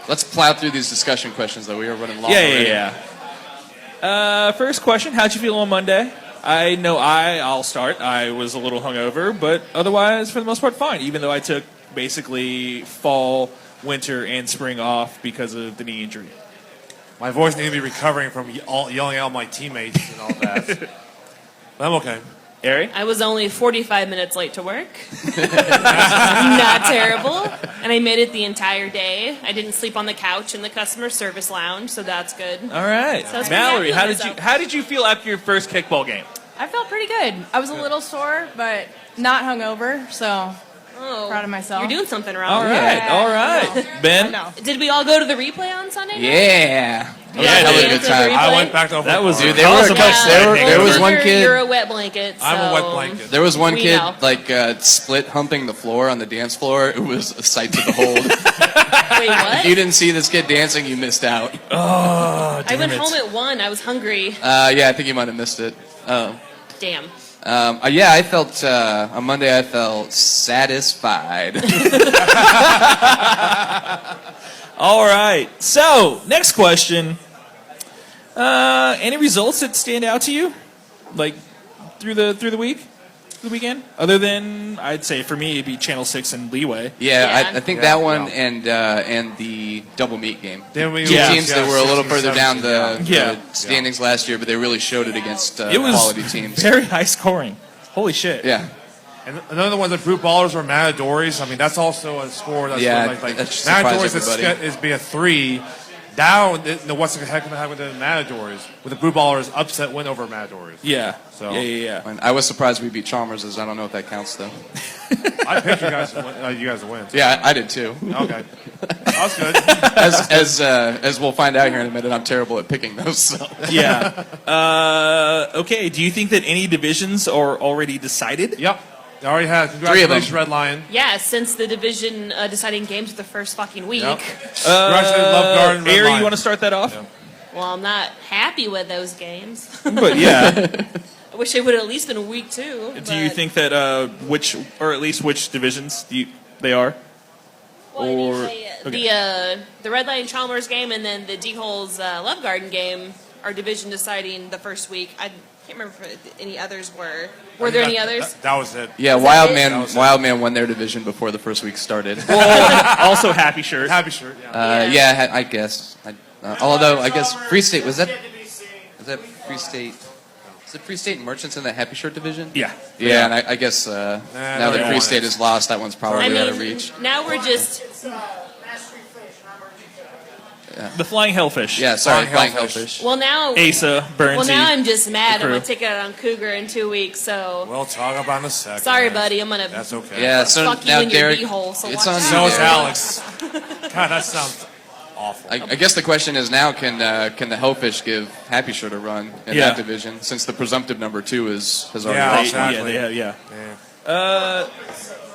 Speaker 5: Let's plow through these discussion questions, though. We are running long already.
Speaker 3: Yeah. First question, how'd you feel on Monday? I know I'll start. I was a little hungover, but otherwise, for the most part, fine, even though I took basically fall, winter, and spring off because of the knee injury.
Speaker 2: My voice needs to be recovering from yelling at all my teammates and all that. But I'm okay.
Speaker 3: Ari?
Speaker 1: I was only 45 minutes late to work. Not terrible. And I made it the entire day. I didn't sleep on the couch in the customer service lounge, so that's good.
Speaker 3: All right.
Speaker 1: So I was pretty
Speaker 3: Mallory,
Speaker 1: happy with myself.
Speaker 3: how did you feel after your first kickball game?
Speaker 7: I felt pretty good. I was a little sore, but not hungover, so
Speaker 1: Oh,
Speaker 7: proud of myself.
Speaker 1: You're doing something wrong.
Speaker 3: All right. All right. Ben?
Speaker 7: No.
Speaker 1: Did we all go to the replay on Sunday night?
Speaker 5: Yeah.
Speaker 3: Yeah,
Speaker 5: that was a
Speaker 1: dude.
Speaker 5: good time.
Speaker 2: I went back to
Speaker 3: That was
Speaker 5: Dude,
Speaker 3: tell us
Speaker 5: there
Speaker 3: about
Speaker 5: was one kid.
Speaker 1: You're a wet blanket.
Speaker 2: I'm a wet
Speaker 1: so-
Speaker 2: blanket.
Speaker 5: There was one
Speaker 1: We
Speaker 5: kid
Speaker 1: know.
Speaker 5: split humping the floor on the dance floor. It was a sight to behold.
Speaker 1: Wait, what?
Speaker 5: If you didn't see this kid dancing, you missed out.
Speaker 3: Oh,
Speaker 1: I went home at 1. I was hungry.
Speaker 5: Yeah, I think you might have missed it.
Speaker 1: Damn.
Speaker 5: Yeah, I felt on Monday. I felt satisfied.
Speaker 3: All right. So, next question. Any results that stand out to you, like through the week, the weekend? Other than, I'd say for me, it'd be Channel 6 and Leeway.
Speaker 5: Yeah,
Speaker 1: Yeah.
Speaker 5: I think that one and the double meet game.
Speaker 2: Then we
Speaker 5: Two
Speaker 3: Yeah.
Speaker 5: teams that were a little further down the
Speaker 3: Yeah.
Speaker 5: standings last year, but they really showed it against
Speaker 3: It was
Speaker 5: quality teams.
Speaker 3: very high scoring. Holy shit.
Speaker 5: Yeah.
Speaker 2: And another one, the Brute Ballers were Matadors. I mean, that's also a score that's
Speaker 5: Yeah,
Speaker 2: like
Speaker 5: that surprised
Speaker 2: Matadors
Speaker 5: everybody.
Speaker 2: is be a 3. Now, what's the heck going to happen to the Matadors with the Brute Ballers upset win over Matadors?
Speaker 3: Yeah.
Speaker 2: So-
Speaker 3: Yeah.
Speaker 5: And I was surprised we beat Chalmers. I don't know if that counts though.
Speaker 2: I picked you guys to win.
Speaker 5: Yeah, I did too.
Speaker 2: Okay, that's good.
Speaker 5: As we'll find out here in a minute, I'm terrible at picking those. So.
Speaker 3: Yeah. Okay. Do you think that any divisions are already decided?
Speaker 2: Yep, I already had.
Speaker 5: 3 of them.
Speaker 2: Congratulations, Red Lion.
Speaker 1: Yeah, since the division deciding games with the first fucking week.
Speaker 2: Yep. Congratulations, Love Garden, Red
Speaker 3: Ari,
Speaker 2: Lion.
Speaker 3: you want to start that off?
Speaker 2: Yeah.
Speaker 1: Well, I'm not happy with those games.
Speaker 3: But yeah.
Speaker 1: I wish it would have at least been week 2.
Speaker 3: Do you think that which divisions they are? Or
Speaker 1: The Red Lion Chalmers game and then the D-Holes Love Garden game are division deciding the first week. I can't remember if any others were. Were there any others?
Speaker 2: That was it.
Speaker 5: Yeah,
Speaker 1: Was that it?
Speaker 5: Wild Man won their division before the first week started.
Speaker 3: Also Happy Shirt.
Speaker 2: Happy Shirt, yeah.
Speaker 5: Yeah, I guess. Although I guess Free State was that Free State? Is it Free State and Merchants in the Happy Shirt division?
Speaker 3: Yeah.
Speaker 5: Yeah, and I guess now that Free State is lost, that one's probably out of reach.
Speaker 1: Now we're just...
Speaker 3: The Flying Hellfish.
Speaker 5: Yeah, sorry, Flying Hellfish.
Speaker 1: Well, now...
Speaker 3: Asa, Burnsy.
Speaker 1: Well, now I'm just mad. I'm
Speaker 3: crew.
Speaker 1: going to take it out on Cougar in 2 weeks, so...
Speaker 2: We'll talk about it in a second.
Speaker 1: Sorry, buddy. I'm going to...
Speaker 2: That's okay.
Speaker 5: Yeah, so
Speaker 1: fuck you
Speaker 5: now
Speaker 1: in your
Speaker 5: Derek,
Speaker 1: D-hole, so
Speaker 5: it's
Speaker 1: watch
Speaker 5: on
Speaker 1: out.
Speaker 5: you,
Speaker 2: So is
Speaker 5: Derek.
Speaker 2: Alex. God, that sounds awful.
Speaker 5: I guess the question is now, can the Hellfish give Happy Shirt a run in that division, since the presumptive number 2 has already
Speaker 2: Yeah,
Speaker 5: lost?
Speaker 2: exactly.
Speaker 3: Yeah.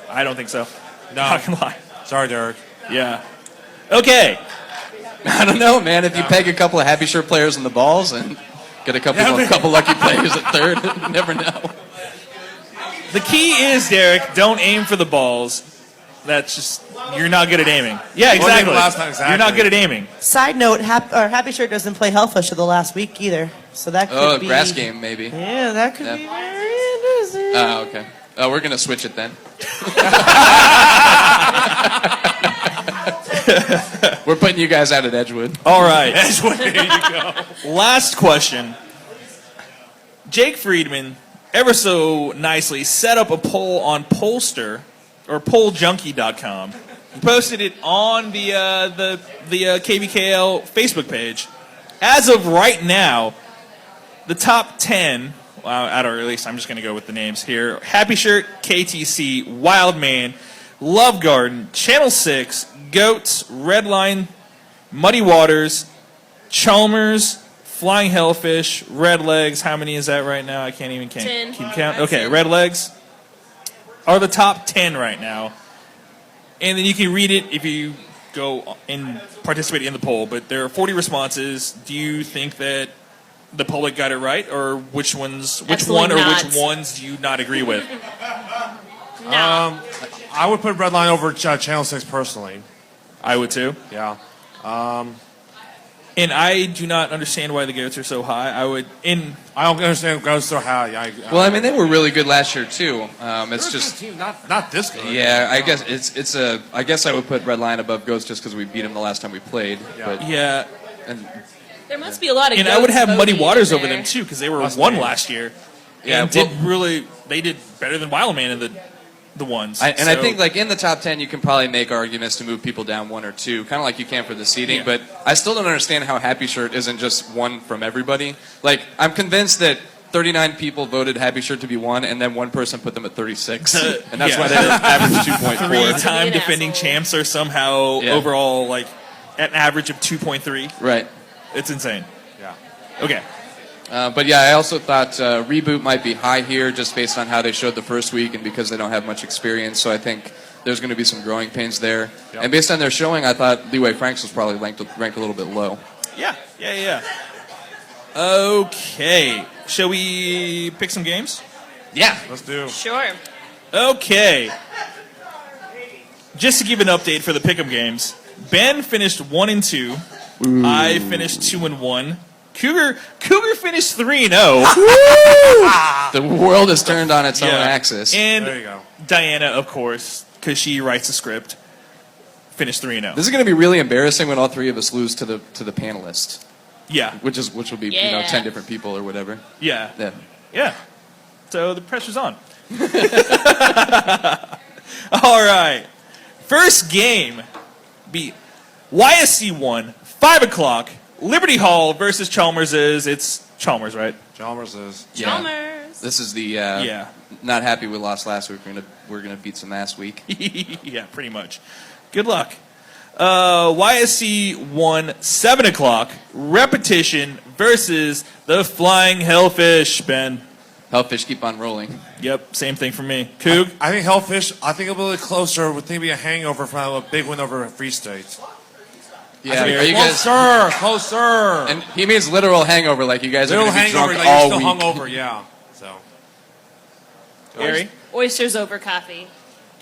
Speaker 3: I don't think so.
Speaker 2: No.
Speaker 3: Not gonna lie.
Speaker 2: Sorry, Derek.
Speaker 3: Yeah. Okay.
Speaker 5: I don't know, man. If you peg a couple of Happy Shirt players in the balls and get a couple lucky players at third, you never know.
Speaker 3: The key is, Derek, don't aim for the balls. That's just, you're not good at aiming. Yeah, exactly.
Speaker 2: Last time, exactly.
Speaker 3: You're not good at aiming.
Speaker 10: Side note, Happy Shirt doesn't play Hellfish for the last week either. So that could be...
Speaker 5: grass game, maybe.
Speaker 10: Yeah, that could be very interesting.
Speaker 5: Oh, okay. We're going to switch it then. We're putting you guys out at Edgewood.
Speaker 3: All right.
Speaker 2: Edgewood, there you go.
Speaker 3: Last question. Jake Friedman, ever so nicely, set up a poll on Pollster, or polljunkie.com. He posted it on the KBKL Facebook page. As of right now, the top 10, at our release, I'm just going to go with the names here. Happy Shirt, KTC, Wildman, Love Garden, Channel 6, Goats, Redline, Muddy Waters, Chalmers, Flying Hellfish, Red Legs. How many is that right now? I can't even count.
Speaker 1: 10.
Speaker 3: Keep count. Okay, Red Legs are the top 10 right now. And then you can read it if you go and participate in the poll. But there are 40 responses. Do you think that the public got it right, or which ones do you not agree with?
Speaker 1: No.
Speaker 2: I would put Redline over Channel 6 personally.
Speaker 3: I would too.
Speaker 2: Yeah.
Speaker 3: And I do not understand why the Goats are so high.
Speaker 2: I don't understand Goats so high.
Speaker 5: Well, I mean, they were really good last year too. It's just
Speaker 2: team, not this good.
Speaker 5: Yeah, I guess it's a. I guess I would put Redline above Goats just because we beat them the last time we played.
Speaker 2: Yeah.
Speaker 5: But
Speaker 3: Yeah.
Speaker 5: and
Speaker 1: There must be a lot of
Speaker 3: And
Speaker 1: goats
Speaker 3: I would have Muddy
Speaker 1: voting
Speaker 3: Waters
Speaker 1: in
Speaker 3: over
Speaker 1: there.
Speaker 3: them too, because they were
Speaker 2: Must
Speaker 3: one
Speaker 2: be.
Speaker 3: last year.
Speaker 5: Yeah,
Speaker 3: And they did better than Wildman in the ones.
Speaker 5: I
Speaker 3: So-
Speaker 5: think like in the top 10, you can probably make arguments to move people down 1 or 2, kind of like you can for the seeding.
Speaker 3: Yeah.
Speaker 5: But I still don't understand how Happy Shirt isn't just one from everybody. Like I'm convinced that 39 people voted Happy Shirt to be 1, and then one person put them at 36, and that's
Speaker 3: Yeah.
Speaker 5: why they average 2.4.
Speaker 3: Three-time
Speaker 1: An
Speaker 3: defending
Speaker 1: asshole.
Speaker 3: champs are somehow
Speaker 5: Yeah.
Speaker 3: overall like at an average of 2.3.
Speaker 5: Right.
Speaker 3: It's insane.
Speaker 2: Yeah.
Speaker 3: Okay.
Speaker 5: But yeah, I also thought Reboot might be high here just based on how they showed the first week and because they don't have much experience. So I think there's going to be some growing pains there.
Speaker 2: Yep.
Speaker 5: And based on their showing, I thought Leeway Franks was probably ranked a little bit low.
Speaker 3: Yeah. Okay. Shall we pick some games?
Speaker 5: Yeah.
Speaker 2: Let's do.
Speaker 1: Sure.
Speaker 3: Okay. Just to give an update for the pick'em games, Ben finished 1-2. I finished 2-1. Cougar finished 3-0.
Speaker 5: The world has turned on its own axis.
Speaker 3: And
Speaker 2: There you go.
Speaker 3: Diana, of course, because she writes the script, finished 3-0.
Speaker 5: This is going to be really embarrassing when all 3 of us lose to the panelists,
Speaker 3: Yeah.
Speaker 5: which will be
Speaker 1: Yeah.
Speaker 5: 10 different people or whatever.
Speaker 3: Yeah.
Speaker 5: Yeah.
Speaker 3: Yeah. So the pressure's on. All right. First game be YSC 1, 5 o'clock, Liberty Hall versus Chalmers. It's Chalmers, right?
Speaker 2: Chalmers is.
Speaker 1: Chalmers.
Speaker 5: This is the
Speaker 3: Yeah.
Speaker 5: not happy we lost last week. We're gonna beat some last week.
Speaker 3: Yeah, pretty much. Good luck. YSC 1, 7 o'clock, Repetition versus the Flying Hellfish, Ben.
Speaker 5: Hellfish keep on rolling.
Speaker 3: Yep, same thing for me. Coog?
Speaker 2: I think Hellfish. I think it'll be a little closer. Maybe a hangover from a big win over Free State.
Speaker 5: Yeah, are you guys?
Speaker 2: Closer.
Speaker 5: And he means literal hangover, like you guys
Speaker 2: Little
Speaker 5: are gonna be
Speaker 2: hangover,
Speaker 5: drunk
Speaker 2: like
Speaker 5: all
Speaker 2: you're
Speaker 5: week.
Speaker 2: still hungover. Yeah. So.
Speaker 3: Gary?
Speaker 1: Oysters over coffee.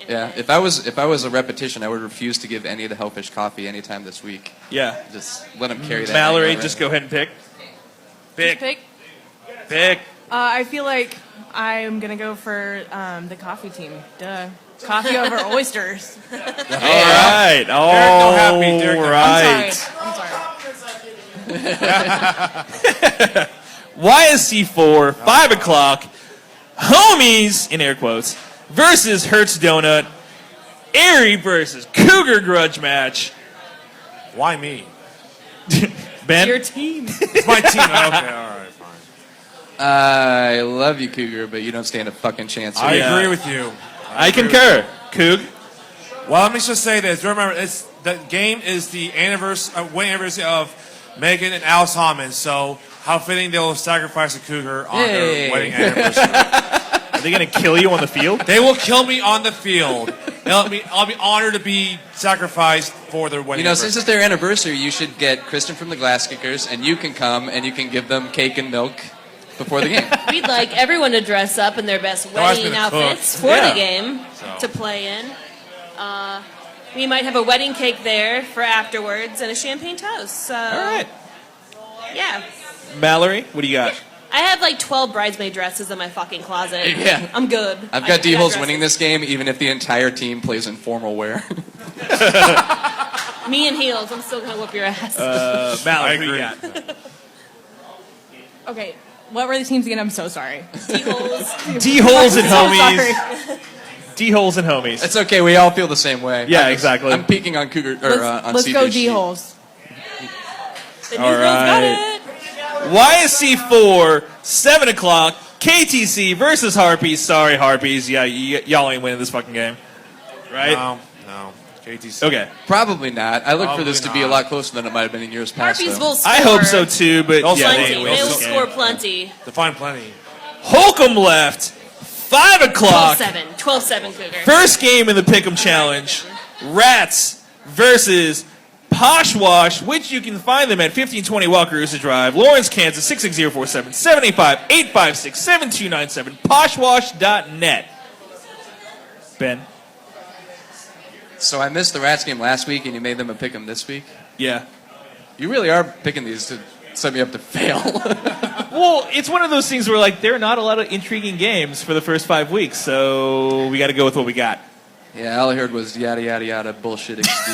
Speaker 5: Yeah, if I was a repetition, I would refuse to give any of the Hellfish coffee anytime this week.
Speaker 3: Yeah.
Speaker 5: Just let them carry that.
Speaker 3: Mallory,
Speaker 5: right?
Speaker 3: just go ahead and pick.
Speaker 15: Pick.
Speaker 3: Pick.
Speaker 15: I feel like I'm gonna go for the coffee team. Duh. Coffee over oysters.
Speaker 3: All right. All right.
Speaker 15: I'm sorry.
Speaker 3: YSC4, 5 o'clock, homies, in air quotes, versus Hertz Donut, Airy versus Cougar grudge match.
Speaker 2: Why me?
Speaker 3: Ben?
Speaker 1: Your team.
Speaker 2: It's my team. Okay, all right, fine.
Speaker 5: I love you, Cougar, but you don't stand a fucking chance.
Speaker 2: I agree with you.
Speaker 3: I concur. Coug?
Speaker 2: Well, let me just say this. Remember, the game is the wedding anniversary of Megan and Alice Hammond, so how fitting they'll sacrifice a cougar on their wedding anniversary.
Speaker 3: Are they going to kill you on the field?
Speaker 2: They will kill me on the field. I'll be honored to be sacrificed for their wedding anniversary.
Speaker 5: Since it's their anniversary, you should get Kristen from the Glass Kickers, and you can come and you can give them cake and milk before the game.
Speaker 1: We'd like everyone to dress up in their best
Speaker 2: ask me
Speaker 1: wedding
Speaker 2: to
Speaker 1: outfits
Speaker 2: cook.
Speaker 1: for
Speaker 3: Yeah.
Speaker 1: the game to play in. We might have a wedding cake there for afterwards and a champagne toast. So,
Speaker 3: All right.
Speaker 1: yeah.
Speaker 3: Mallory, what do you got?
Speaker 1: I have like 12 bridesmaid dresses in my fucking closet.
Speaker 5: Yeah.
Speaker 1: I'm good.
Speaker 5: I've
Speaker 1: I
Speaker 5: got
Speaker 1: got
Speaker 5: D-Holes
Speaker 1: dresses.
Speaker 5: winning this game, even if the entire team plays in formal wear.
Speaker 1: Me and heels. I'm still gonna whoop your ass.
Speaker 3: Mallory, what do you got?
Speaker 15: Okay. What were the teams again? I'm so sorry.
Speaker 1: T-holes.
Speaker 3: D-Holes and
Speaker 15: So
Speaker 3: homies. D-Holes and homies.
Speaker 5: It's okay. We all feel the same way.
Speaker 3: Yeah, exactly.
Speaker 5: I'm peeking on Cougar or on
Speaker 15: Let's go
Speaker 5: CJ's
Speaker 15: D
Speaker 5: sheet.
Speaker 15: holes.
Speaker 1: The new
Speaker 3: All
Speaker 1: girls got
Speaker 3: right.
Speaker 1: it.
Speaker 3: YSC4, 7 o'clock, KTC versus Harpies. Sorry, Harpies. Yeah, y'all ain't winning this fucking game. Right?
Speaker 2: No. KTC.
Speaker 3: Okay.
Speaker 5: Probably not. I look for this to
Speaker 2: Probably
Speaker 5: be a
Speaker 2: not.
Speaker 5: lot closer than it might have been in years past.
Speaker 1: Harpies
Speaker 5: though.
Speaker 1: will score.
Speaker 3: I hope so too, but
Speaker 2: They'll
Speaker 3: yeah,
Speaker 2: score.
Speaker 3: they ain't
Speaker 1: They
Speaker 3: winning
Speaker 1: will
Speaker 3: this
Speaker 1: score
Speaker 3: game.
Speaker 1: plenty.
Speaker 2: Define plenty.
Speaker 3: Holcomb left, 5 o'clock.
Speaker 1: 12-7. 12-7 Cougar.
Speaker 3: First game in the Pick'em Challenge. Rats versus Poshwash, which you can find them at 1520 Walker Rooster Drive, Lawrence, Kansas, 66047, 785-856-7297, poshwash.net. Ben?
Speaker 5: So I missed the Rats game last week, and you made them a pick 'em this week.
Speaker 3: Yeah.
Speaker 5: You really are picking these to set me up to fail.
Speaker 3: Well, it's one of those things where, like, there are not a lot of intriguing games for the first 5 weeks, so we got to go with what we got.
Speaker 5: Yeah, all I heard was yada yada yada bullshit excuse.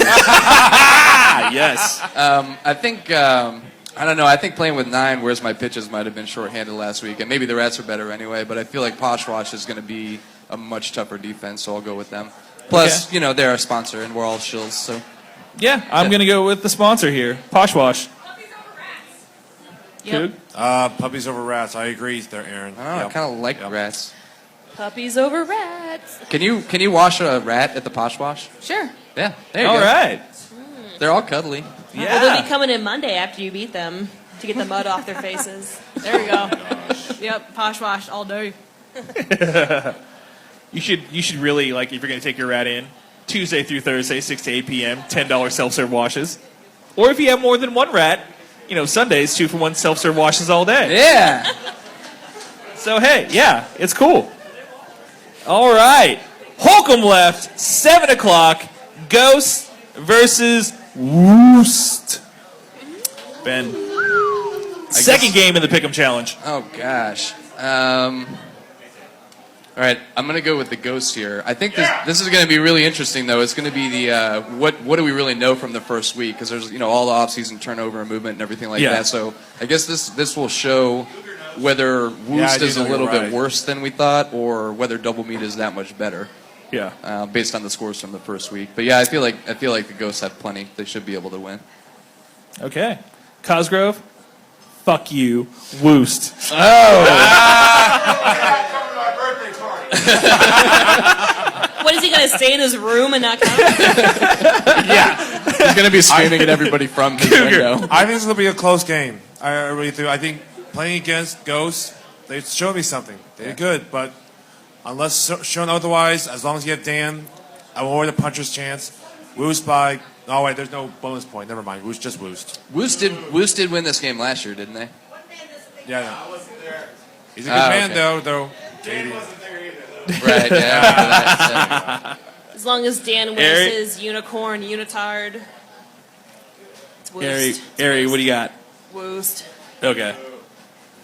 Speaker 3: Yes.
Speaker 5: I think I don't know. I think playing with 9, where's my pitches, might have been shorthanded last week, and maybe the Rats are better anyway. But I feel like Poshwash is going to be a much tougher defense, so I'll go with them. Plus,
Speaker 3: Okay.
Speaker 5: you know, they're our sponsor, and we're all shills. So
Speaker 3: Yeah, I'm going to go with the sponsor here, Poshwash.
Speaker 1: Yep.
Speaker 3: Coog?
Speaker 2: Puppies over rats. I agree there, Aaron.
Speaker 5: I kind of like Rats.
Speaker 1: Puppies over rats.
Speaker 5: Can you wash a rat at the Poshwash?
Speaker 15: Sure.
Speaker 5: Yeah, there you
Speaker 3: All
Speaker 5: go.
Speaker 3: right.
Speaker 5: They're all cuddly.
Speaker 1: Well, they'll
Speaker 3: Yeah.
Speaker 1: be coming in Monday after you beat them to get the mud off their faces.
Speaker 15: There we go. Yep. Posh wash all day.
Speaker 3: You should really, like, if you're going to take your rat in, Tuesday through Thursday, 6 to 8 p.m., $10 self-serve washes. Or if you have more than one rat, you know, Sundays, 2-for-1 self-serve washes all day.
Speaker 5: Yeah.
Speaker 3: So, hey, yeah, it's cool. All right. Holcomb left, 7 o'clock, Ghost versus Woost. Ben. Second game in the Pick'em Challenge.
Speaker 5: Oh gosh. All right, I'm gonna go with the Ghost here. I think this is gonna be really interesting, though. It's gonna be the what do we really know from the first week? Because there's all the off-season turnover and movement and everything like
Speaker 3: Yeah.
Speaker 5: that. So I guess this will show whether Woost
Speaker 2: I
Speaker 5: is
Speaker 2: do
Speaker 5: a
Speaker 2: know
Speaker 5: little
Speaker 2: you're
Speaker 5: bit
Speaker 2: right.
Speaker 5: worse than we thought, or whether Double Meat is that much better.
Speaker 3: Yeah.
Speaker 5: Based on the scores from the first week. But yeah, I feel like the Ghosts have plenty. They should be able to win.
Speaker 3: Okay. Cosgrove, fuck you, Woost.
Speaker 1: What is he gonna stay in his room and not come?
Speaker 5: He's gonna be screaming at everybody from his window.
Speaker 2: I think this will be a close game. I really do. I think playing against Ghosts, they showed me something. They did good, but unless shown otherwise, as long as you have Dan, I will avoid a puncher's chance. Woost by. Oh wait, there's no bonus point. Never mind. Woost, just Woost.
Speaker 5: Woost did win this game last year, didn't they?
Speaker 2: Yeah. He's a good man,
Speaker 5: okay.
Speaker 2: though.
Speaker 5: Right, yeah.
Speaker 1: As long as Dan wears his unicorn unitard. It's woost.
Speaker 3: Ari, what do you got?
Speaker 1: Woost.
Speaker 3: Okay.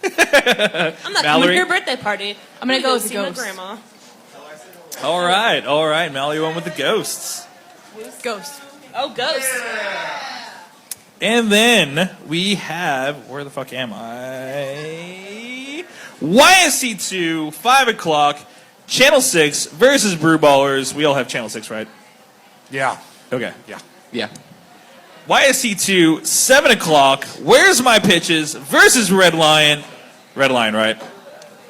Speaker 1: I'm not coming
Speaker 3: Mallory?
Speaker 1: to your birthday party.
Speaker 15: I'm gonna go with
Speaker 1: see
Speaker 15: the
Speaker 1: my
Speaker 15: ghost.
Speaker 1: grandma.
Speaker 3: All right. Mallory went with the ghosts.
Speaker 15: Ghost.
Speaker 1: Oh, ghost.
Speaker 3: And then we have, where the fuck am I? YSC2, 5 o'clock, Channel 6 versus Brew Ballers. We all have Channel 6, right?
Speaker 2: Yeah.
Speaker 3: Okay.
Speaker 5: Yeah.
Speaker 3: YSC2, 7 o'clock, Where's My Pitches versus Red Lion. Red Lion, right?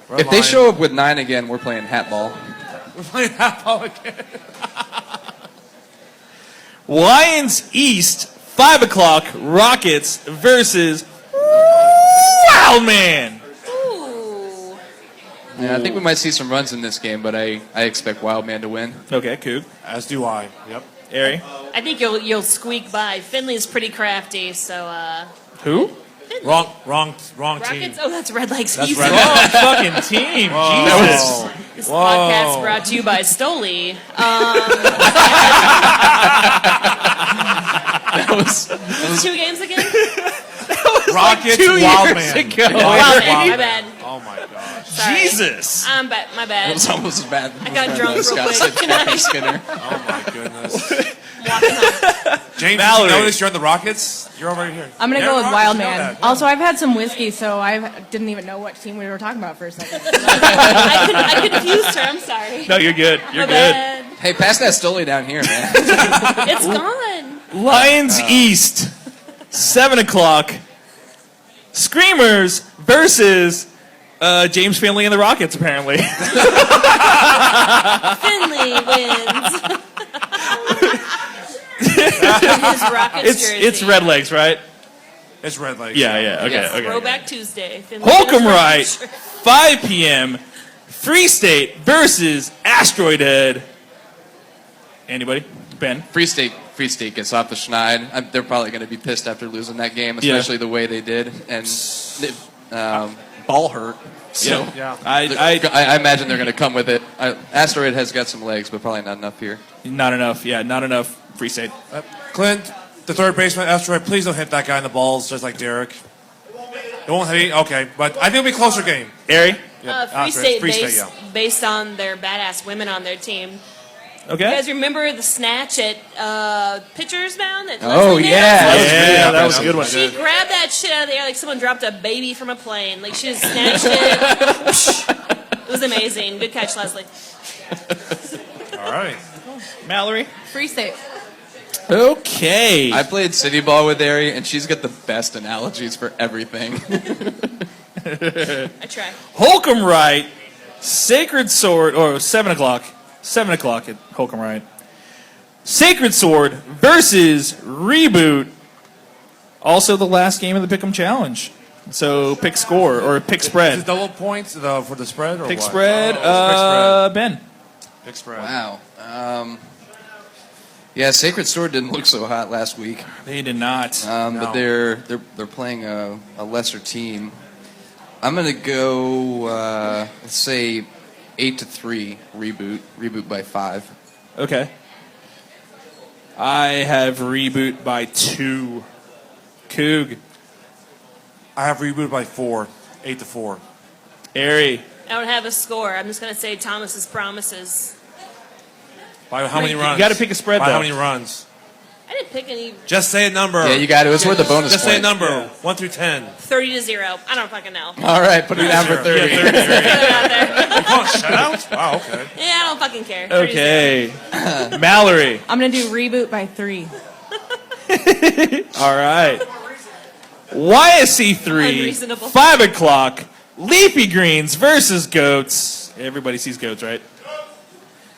Speaker 2: Red
Speaker 5: If they
Speaker 2: Lion.
Speaker 5: show up with 9 again, we're playing Hatball.
Speaker 2: We're playing Hatball again.
Speaker 3: Lions East, 5 o'clock, Rockets versus Wildman.
Speaker 1: Ooh.
Speaker 5: Yeah, I think we might see some runs in this game, but I expect Wildman to win.
Speaker 3: Okay, cool.
Speaker 2: As do I. Yep.
Speaker 3: Ari?
Speaker 1: I think you'll squeak by. Finley's pretty crafty, so
Speaker 3: Who?
Speaker 2: Wrong team.
Speaker 1: Rockets. Oh, that's Red Legs.
Speaker 2: That's
Speaker 1: Easy.
Speaker 2: Red
Speaker 3: Wrong fucking team. Jesus.
Speaker 1: This podcast brought to you by Stoli.
Speaker 5: That was
Speaker 1: 2 games again?
Speaker 2: Rockets,
Speaker 3: 2 years
Speaker 2: Wildman.
Speaker 3: ago.
Speaker 1: Wildman, my bad.
Speaker 2: Oh my gosh.
Speaker 1: Sorry.
Speaker 3: Jesus.
Speaker 1: My
Speaker 5: That
Speaker 1: bad.
Speaker 5: was almost as bad.
Speaker 1: I got drunk real
Speaker 5: Scott
Speaker 1: quick.
Speaker 5: Skinner.
Speaker 2: Oh my goodness.
Speaker 1: Walking home.
Speaker 2: James,
Speaker 3: Valerie.
Speaker 2: did you notice you're on the Rockets? You're over here.
Speaker 15: I'm gonna
Speaker 2: Yeah,
Speaker 15: go with
Speaker 2: Rockets,
Speaker 15: Wild
Speaker 2: you know
Speaker 15: Man.
Speaker 2: that.
Speaker 15: Also, I've had some whiskey, so I didn't even know what team we were talking about for a second.
Speaker 1: I confused her. I'm sorry.
Speaker 3: No, you're good. You're
Speaker 1: My
Speaker 3: good.
Speaker 1: bad.
Speaker 5: Hey, pass that Stoli down here, man.
Speaker 1: It's gone.
Speaker 3: Lions East, 7 o'clock, Screamers versus James Finley and the Rockets, apparently.
Speaker 1: Finley wins. His Rockets jersey.
Speaker 3: it's Red Legs, right?
Speaker 2: It's Red Legs.
Speaker 3: Yeah. Okay,
Speaker 5: Yes.
Speaker 3: okay.
Speaker 1: Throwback Tuesday. Finley
Speaker 3: Holcomb
Speaker 1: wins
Speaker 3: Right,
Speaker 1: Rockets.
Speaker 3: 5 p.m. Free State versus Asteroid Head. Anybody? Ben?
Speaker 5: Free State gets off the schneid. They're probably going to be pissed after losing that game, especially the way they did. And ball hurt. So
Speaker 2: Yeah.
Speaker 5: I imagine they're going to come with it. Asteroid has got some legs, but probably not enough here.
Speaker 3: Not enough. Yeah, not enough. Free State.
Speaker 2: Clint, the third baseman, Asteroid, please don't hit that guy in the balls just like Derek. It won't hit. Okay, but I think it'll be a closer game.
Speaker 3: Ari?
Speaker 1: Free State,
Speaker 2: Free
Speaker 1: based,
Speaker 2: State,
Speaker 1: based on their badass women on their team. You
Speaker 3: Okay.
Speaker 1: guys remember the snatch at Pitcher's Mound? That
Speaker 5: Oh,
Speaker 1: Leslie
Speaker 5: yeah.
Speaker 1: did?
Speaker 3: That was a good one.
Speaker 1: She grabbed that shit out of the air like someone dropped a baby from a plane. Like she just snatched it. It was amazing. Good catch, Leslie.
Speaker 2: All right.
Speaker 3: Mallory?
Speaker 15: Free State.
Speaker 3: Okay.
Speaker 5: I played City Ball with Ari, and she's got the best analogies for everything.
Speaker 1: I try.
Speaker 3: Holcomb Right, Sacred Sword, or 7 o'clock. 7 o'clock at Holcomb Right. Sacred Sword versus Reboot. Also the last game of the Pick'em Challenge. So pick score, or pick
Speaker 2: Is
Speaker 3: spread.
Speaker 2: it double points for the spread? Or
Speaker 3: Pick
Speaker 2: what?
Speaker 3: spread,
Speaker 2: Oh, it's
Speaker 3: Ben.
Speaker 2: pick spread.
Speaker 5: Wow. Yeah, Sacred Sword didn't look so hot last week.
Speaker 3: They did not.
Speaker 5: But they're playing a lesser team. I'm gonna go. Let's say 8-3 reboot by 5.
Speaker 3: Okay. I have Reboot by 2. Coog.
Speaker 2: I have Reboot by 4. 8-4.
Speaker 3: Ari.
Speaker 1: I don't have a score. I'm just going to say Thomas's Promises.
Speaker 2: By how many runs?
Speaker 3: You got to pick a spread,
Speaker 2: By
Speaker 3: though.
Speaker 2: how many runs?
Speaker 1: I didn't pick any.
Speaker 2: Just say a number.
Speaker 5: Yeah, you got it. It's worth the bonus
Speaker 2: Just
Speaker 5: point.
Speaker 2: say a number. 1 through 10.
Speaker 1: 30-0. I don't fucking know.
Speaker 5: All right, put it down for 30.
Speaker 1: Put it out there.
Speaker 2: Shutouts? Wow, okay.
Speaker 1: Yeah, I don't fucking care. 30-0.
Speaker 3: Okay. Mallory.
Speaker 15: I'm gonna do Reboot by 3.
Speaker 3: All right. YSC3,
Speaker 1: Unreasonable.
Speaker 3: 5 o'clock, Leafy Greens versus Goats. Everybody sees Goats, right?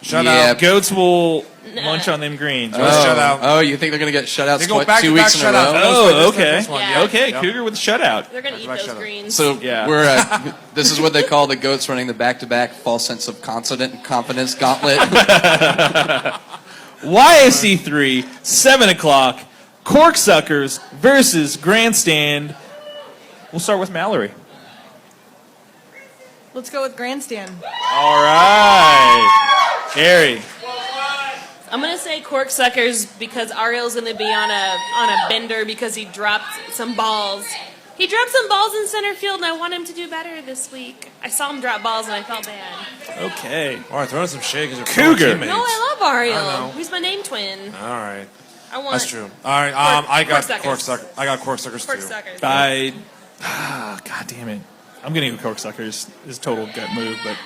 Speaker 2: Shut
Speaker 5: Yeah.
Speaker 2: out.
Speaker 3: Goats will munch on them greens.
Speaker 2: Goats shut out.
Speaker 5: Oh, you think they're going to get shutouts
Speaker 2: They go
Speaker 5: 2
Speaker 2: back-to-back
Speaker 5: weeks in a
Speaker 2: shutouts.
Speaker 5: row?
Speaker 3: Oh, okay.
Speaker 2: This one,
Speaker 1: Yeah.
Speaker 3: Okay,
Speaker 2: Yep.
Speaker 3: Cougar with a shutout.
Speaker 1: They're going to eat
Speaker 2: That's
Speaker 1: those
Speaker 2: right,
Speaker 1: greens.
Speaker 5: So
Speaker 3: Yeah.
Speaker 5: we're this is what they call the Goats running the back-to-back false sense of confidence gauntlet.
Speaker 3: YSC3, 7 o'clock, Corksuckers versus Grandstand. We'll start with Mallory.
Speaker 15: Let's go with grandstand.
Speaker 3: All right. Gary.
Speaker 1: I'm gonna say Corksuckers because Ariel's gonna be on a bender because he dropped some balls. He dropped some balls in center field, and I want him to do better this week. I saw him drop balls, and I felt bad.
Speaker 3: Okay.
Speaker 2: All right, throw some shade because
Speaker 3: Cougar.
Speaker 2: teammates.
Speaker 1: No, I love Ariel.
Speaker 2: I know.
Speaker 1: He's my name twin.
Speaker 2: All right.
Speaker 1: That's
Speaker 2: true. All right, I got
Speaker 1: Corksuckers.
Speaker 2: I got Corksuckers too.
Speaker 1: Corksuckers.
Speaker 3: God damn it. I'm going to go Corksuckers. It's a total gut move, but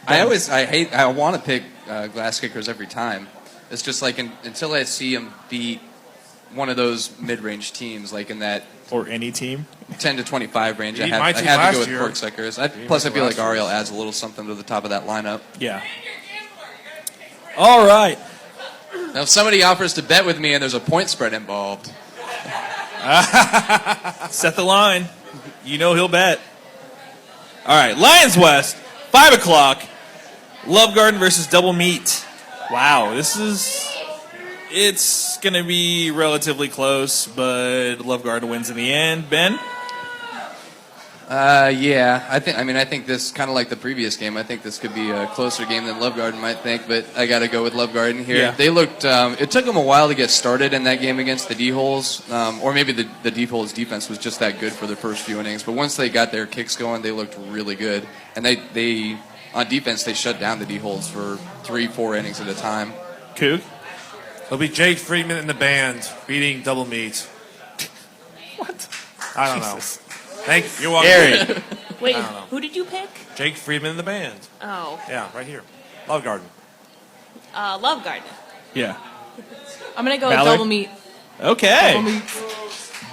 Speaker 5: I want to pick Glass Kickers every time. It's just like until I see them beat one of those mid-range teams, like in that
Speaker 3: or any team
Speaker 5: 10 to 25 range, I
Speaker 2: Beat my
Speaker 5: have
Speaker 2: team
Speaker 5: to go
Speaker 2: last
Speaker 5: with
Speaker 2: year.
Speaker 5: Corksuckers. Plus, I feel like Ariel adds a little something to the top of that lineup.
Speaker 3: Yeah. All right.
Speaker 5: Now, if somebody offers to bet with me and there's a point spread involved,
Speaker 3: set the line. You know he'll bet. All right, Lions West, 5 o'clock. Love Garden versus Double Meat. Wow, it's going to be relatively close, but Love Garden wins in the end. Ben?
Speaker 5: yeah, I think this kind of like the previous game. I think this could be a closer game than Love Garden might think, but I got to go with Love Garden here.
Speaker 3: Yeah.
Speaker 5: They looked. It took them a while to get started in that game against the D-Holes, or maybe the D-Holes defense was just that good for their first few innings. But once they got their kicks going, they looked really good, and they on defense they shut down the D-Holes for 3-4 innings at a time.
Speaker 3: Coog?
Speaker 2: It'll be Jake Friedman in the band beating Double Meat.
Speaker 3: What?
Speaker 2: I don't know. Thank you. You're welcome.
Speaker 1: Wait,
Speaker 2: I don't know.
Speaker 1: who did you pick?
Speaker 2: Jake Friedman in the band.
Speaker 1: Oh,
Speaker 2: Yeah, right here. Love Garden.
Speaker 1: Love Garden.
Speaker 3: Yeah.
Speaker 15: I'm gonna go with
Speaker 3: Ballard?
Speaker 15: double meat.
Speaker 3: Okay.
Speaker 15: Double meat.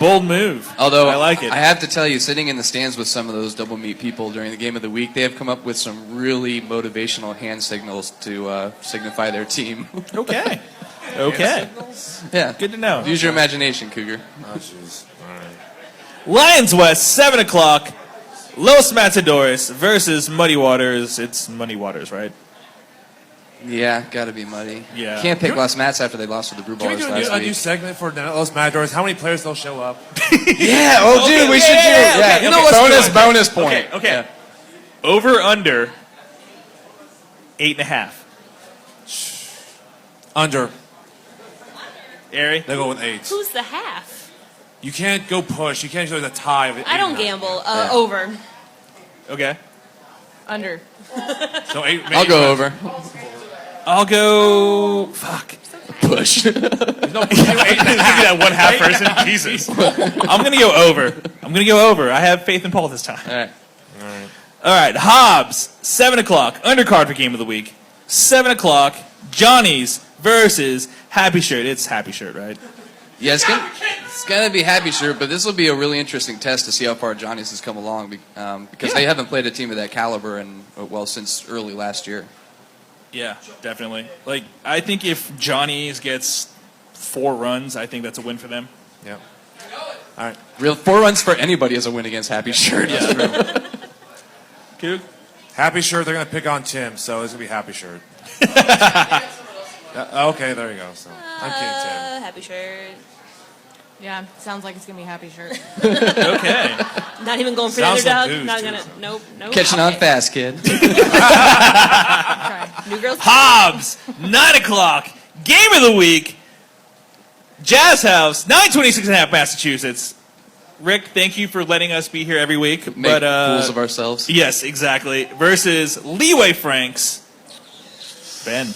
Speaker 3: Bold move.
Speaker 5: Although
Speaker 3: I like it.
Speaker 5: I have to tell you, sitting in the stands with some of those Double Meat people during the game of the week, they have come up with some really motivational hand signals to signify their team.
Speaker 3: Okay. Okay.
Speaker 5: Yeah.
Speaker 3: Good to know.
Speaker 5: Use your imagination, Cougar.
Speaker 2: Oh, jeez. All right.
Speaker 3: Lions West, 7 o'clock. Los Matadores versus Muddy Waters. It's Muddy Waters, right?
Speaker 5: Yeah, gotta be Muddy.
Speaker 3: Yeah.
Speaker 5: Can't pick Los Mats after they lost to the Brew
Speaker 2: Can we
Speaker 5: Ballers
Speaker 2: do
Speaker 5: last
Speaker 2: a new
Speaker 5: week.
Speaker 2: segment for Los Matadors? How many players they'll show up?
Speaker 5: Yeah, oh, dude, we should do. Yeah,
Speaker 3: okay,
Speaker 5: you know,
Speaker 3: okay.
Speaker 5: bonus point.
Speaker 3: Okay.
Speaker 5: Yeah.
Speaker 3: Over, under, 8.5.
Speaker 2: Under.
Speaker 3: Ari?
Speaker 2: They go with 8.
Speaker 1: Who's the half?
Speaker 2: You can't go push. You can't show the tie of it.
Speaker 1: I don't gamble. Over.
Speaker 3: Okay.
Speaker 15: Under.
Speaker 2: So 8.
Speaker 5: I'll go over.
Speaker 3: I'll go. Fuck.
Speaker 5: Push.
Speaker 2: No,
Speaker 3: Give me that one half person. Jesus. I'm gonna go over. I have faith in Paul this time.
Speaker 5: All right.
Speaker 3: All right. Hobbs, 7 o'clock. Undercard for game of the week. 7 o'clock. Johnny's versus Happy Shirt. It's Happy Shirt, right?
Speaker 5: Yeah, it's gonna be Happy Shirt, but this will be a really interesting test to see how far Johnny's has come along because they haven't played a team of that caliber since early last year.
Speaker 3: Yeah, definitely. Like, I think if Johnny's gets 4 runs, I think that's a win for them.
Speaker 2: Yeah. All right.
Speaker 5: Real 4 runs for anybody is a win against Happy Shirt.
Speaker 3: Yeah. Coog?
Speaker 2: Happy Shirt, they're going to pick on Tim, so it's going to be Happy Shirt. Okay, there you go. So I'm King Tim.
Speaker 1: Happy shirt.
Speaker 15: Yeah, sounds like it's gonna be happy shirt.
Speaker 3: Okay.
Speaker 1: Not even going for
Speaker 2: Sounds
Speaker 1: the
Speaker 2: like
Speaker 1: underdog.
Speaker 2: booze,
Speaker 1: Not
Speaker 2: too.
Speaker 1: gonna. Nope. Nope.
Speaker 5: Catching on fast, kid.
Speaker 1: New girls.
Speaker 3: Hobbs, 9 o'clock. Game of the week. Jazz House, 926.5 Massachusetts. Rick, thank you for letting us be here every week.
Speaker 5: Make fools of ourselves.
Speaker 3: Yes, exactly. Versus Leeway Franks. Ben.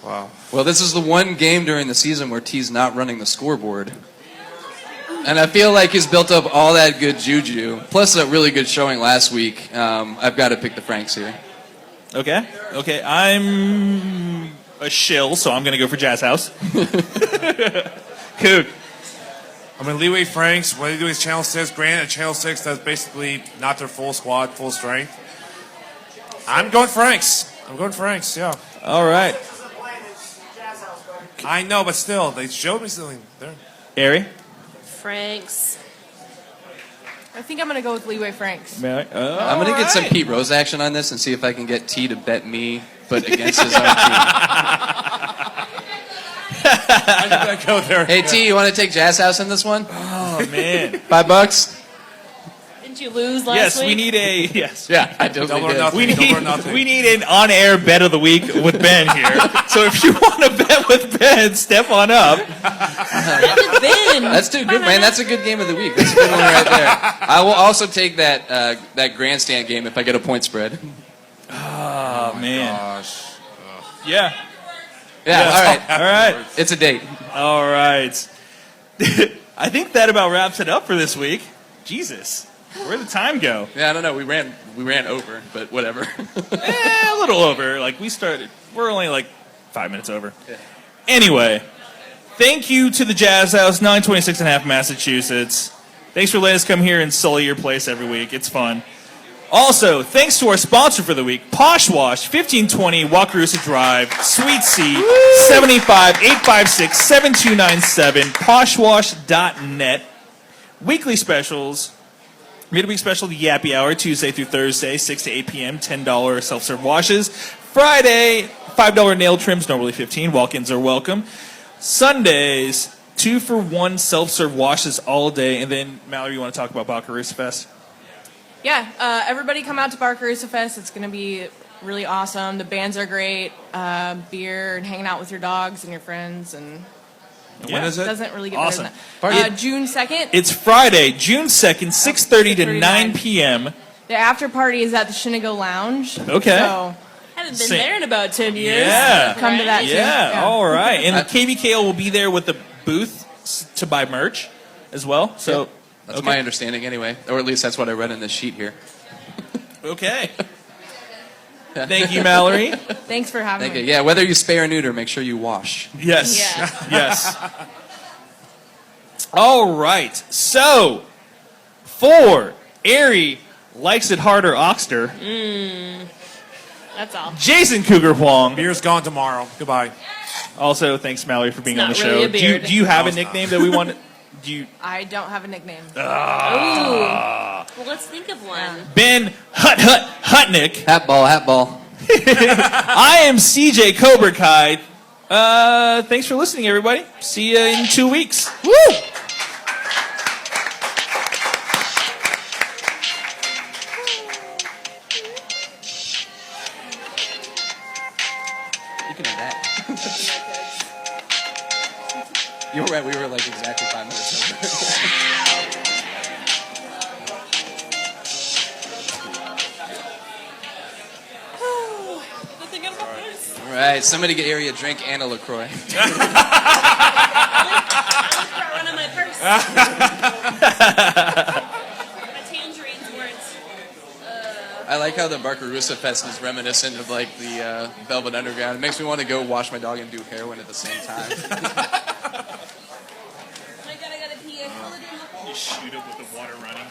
Speaker 2: Wow.
Speaker 5: Well, this is the one game during the season where T's not running the scoreboard. And I feel like he's built up all that good juju, plus a really good showing last week. I've got to pick the Franks here.
Speaker 3: Okay. Okay. I'm a shill, so I'm going to go for Jazz House. Coog.
Speaker 2: I mean, Leeway Franks, what they do is Channel 6. Granted, Channel 6 does basically not their full squad, full strength. I'm going Franks. Yeah.
Speaker 3: All right.
Speaker 2: I know, but still, they showed me something there.
Speaker 3: Ari?
Speaker 1: Franks.
Speaker 15: I think I'm gonna go with Leeway Franks.
Speaker 5: I'm going to get some Pete Rose action on this and see if I can get T to bet me, but against his own team.
Speaker 2: I'm going to go there.
Speaker 5: Hey, T, you want to take Jazz House in this one?
Speaker 3: Oh, man.
Speaker 5: $5?
Speaker 1: Didn't you lose last
Speaker 3: Yes,
Speaker 1: week?
Speaker 3: we need a yes.
Speaker 5: Yeah, I totally
Speaker 2: Double or
Speaker 5: did.
Speaker 2: nothing.
Speaker 3: We
Speaker 2: Double or
Speaker 3: need,
Speaker 2: nothing.
Speaker 3: we need an on-air bet of the week with Ben here. So if you want to bet with Ben, step on up.
Speaker 1: Ben.
Speaker 5: That's too good, man. That's a good game of the week. That's a good one right there. I will also take that grandstand game if I get a point spread.
Speaker 3: Oh, man.
Speaker 2: Gosh.
Speaker 3: Yeah.
Speaker 5: Yeah.
Speaker 3: All right.
Speaker 5: It's a date.
Speaker 3: All right. I think that about wraps it up for this week. Jesus. Where'd the time go?
Speaker 5: Yeah, I don't know. We ran over, but whatever.
Speaker 3: A little over. Like, we're only like 5 minutes over. Yeah. Anyway, thank you to the Jazz House, 926 and a half Massachusetts. Thanks for letting us come here and sully your place every week. It's fun. Also, thanks to our sponsor for the week, Posh Wash, 1520 Wakarusa Drive, Suite C, 75856-7297, poshwash.net. Weekly specials. Midweek special, the Yappy Hour, Tuesday through Thursday, 6 to 8 p.m., $10 self-serve washes. Friday, $5 nail trims, normally $15. Walk-ins are welcome. Sundays, 2-for-1 self-serve washes all day. And then, Mallory, you want to talk about Bakarusa Fest?
Speaker 15: Yeah, everybody come out to Barcarusa Fest. It's going to be really awesome. The bands are great. Beer and hanging out with your dogs and your friends. And
Speaker 2: When is it?
Speaker 15: Doesn't really get
Speaker 3: Awesome.
Speaker 15: better than that. June 2nd.
Speaker 3: It's Friday, June 2nd, 6:30 to 9 p.m.
Speaker 15: The after party is at the Shinago Lounge.
Speaker 3: Okay.
Speaker 15: So
Speaker 1: Haven't been
Speaker 3: Same.
Speaker 1: there in about 10 years.
Speaker 3: Yeah.
Speaker 15: come to that too.
Speaker 3: Yeah, all right. And KBKL will be there with the booth to buy merch as well. So,
Speaker 5: That's
Speaker 3: okay.
Speaker 5: my understanding anyway. Or at least that's what I read in this sheet here.
Speaker 3: Okay. Thank you, Mallory.
Speaker 15: Thanks for having
Speaker 5: Thank
Speaker 15: me.
Speaker 5: you. Yeah, whether you spay or neuter, make sure you wash.
Speaker 3: Yes.
Speaker 1: Yeah.
Speaker 3: Yes. All right. So, for Airy Likes It Harder Oxter,
Speaker 1: That's all.
Speaker 3: Jason Cougar Huang.
Speaker 2: Beer's gone tomorrow. Goodbye.
Speaker 3: Also, thanks, Mallory, for being
Speaker 1: It's
Speaker 3: on the
Speaker 1: not really
Speaker 3: show.
Speaker 1: a beard.
Speaker 3: Do you have
Speaker 2: No,
Speaker 3: a
Speaker 2: it's
Speaker 3: nickname
Speaker 2: not.
Speaker 3: that we want? Do you?
Speaker 15: I don't have a nickname.
Speaker 1: Ooh. Well, let's think of one.
Speaker 3: Ben Hutnick.
Speaker 5: Hat ball.
Speaker 3: I am CJ Cobra Kai. Thanks for listening, everybody. See you in 2 weeks. Woo!
Speaker 5: Speaking of that. You're right, we were like exactly 5 minutes over. All right, somebody get Area a drink and a LaCroix.
Speaker 1: One of my purse. My tangerines weren't.
Speaker 5: I like how the Barcarusa Fest is reminiscent of like the Velvet Underground. It makes me want to go wash my dog and do heroin at the same time.
Speaker 1: Oh my god, I gotta pee.
Speaker 3: You shoot it with the water running.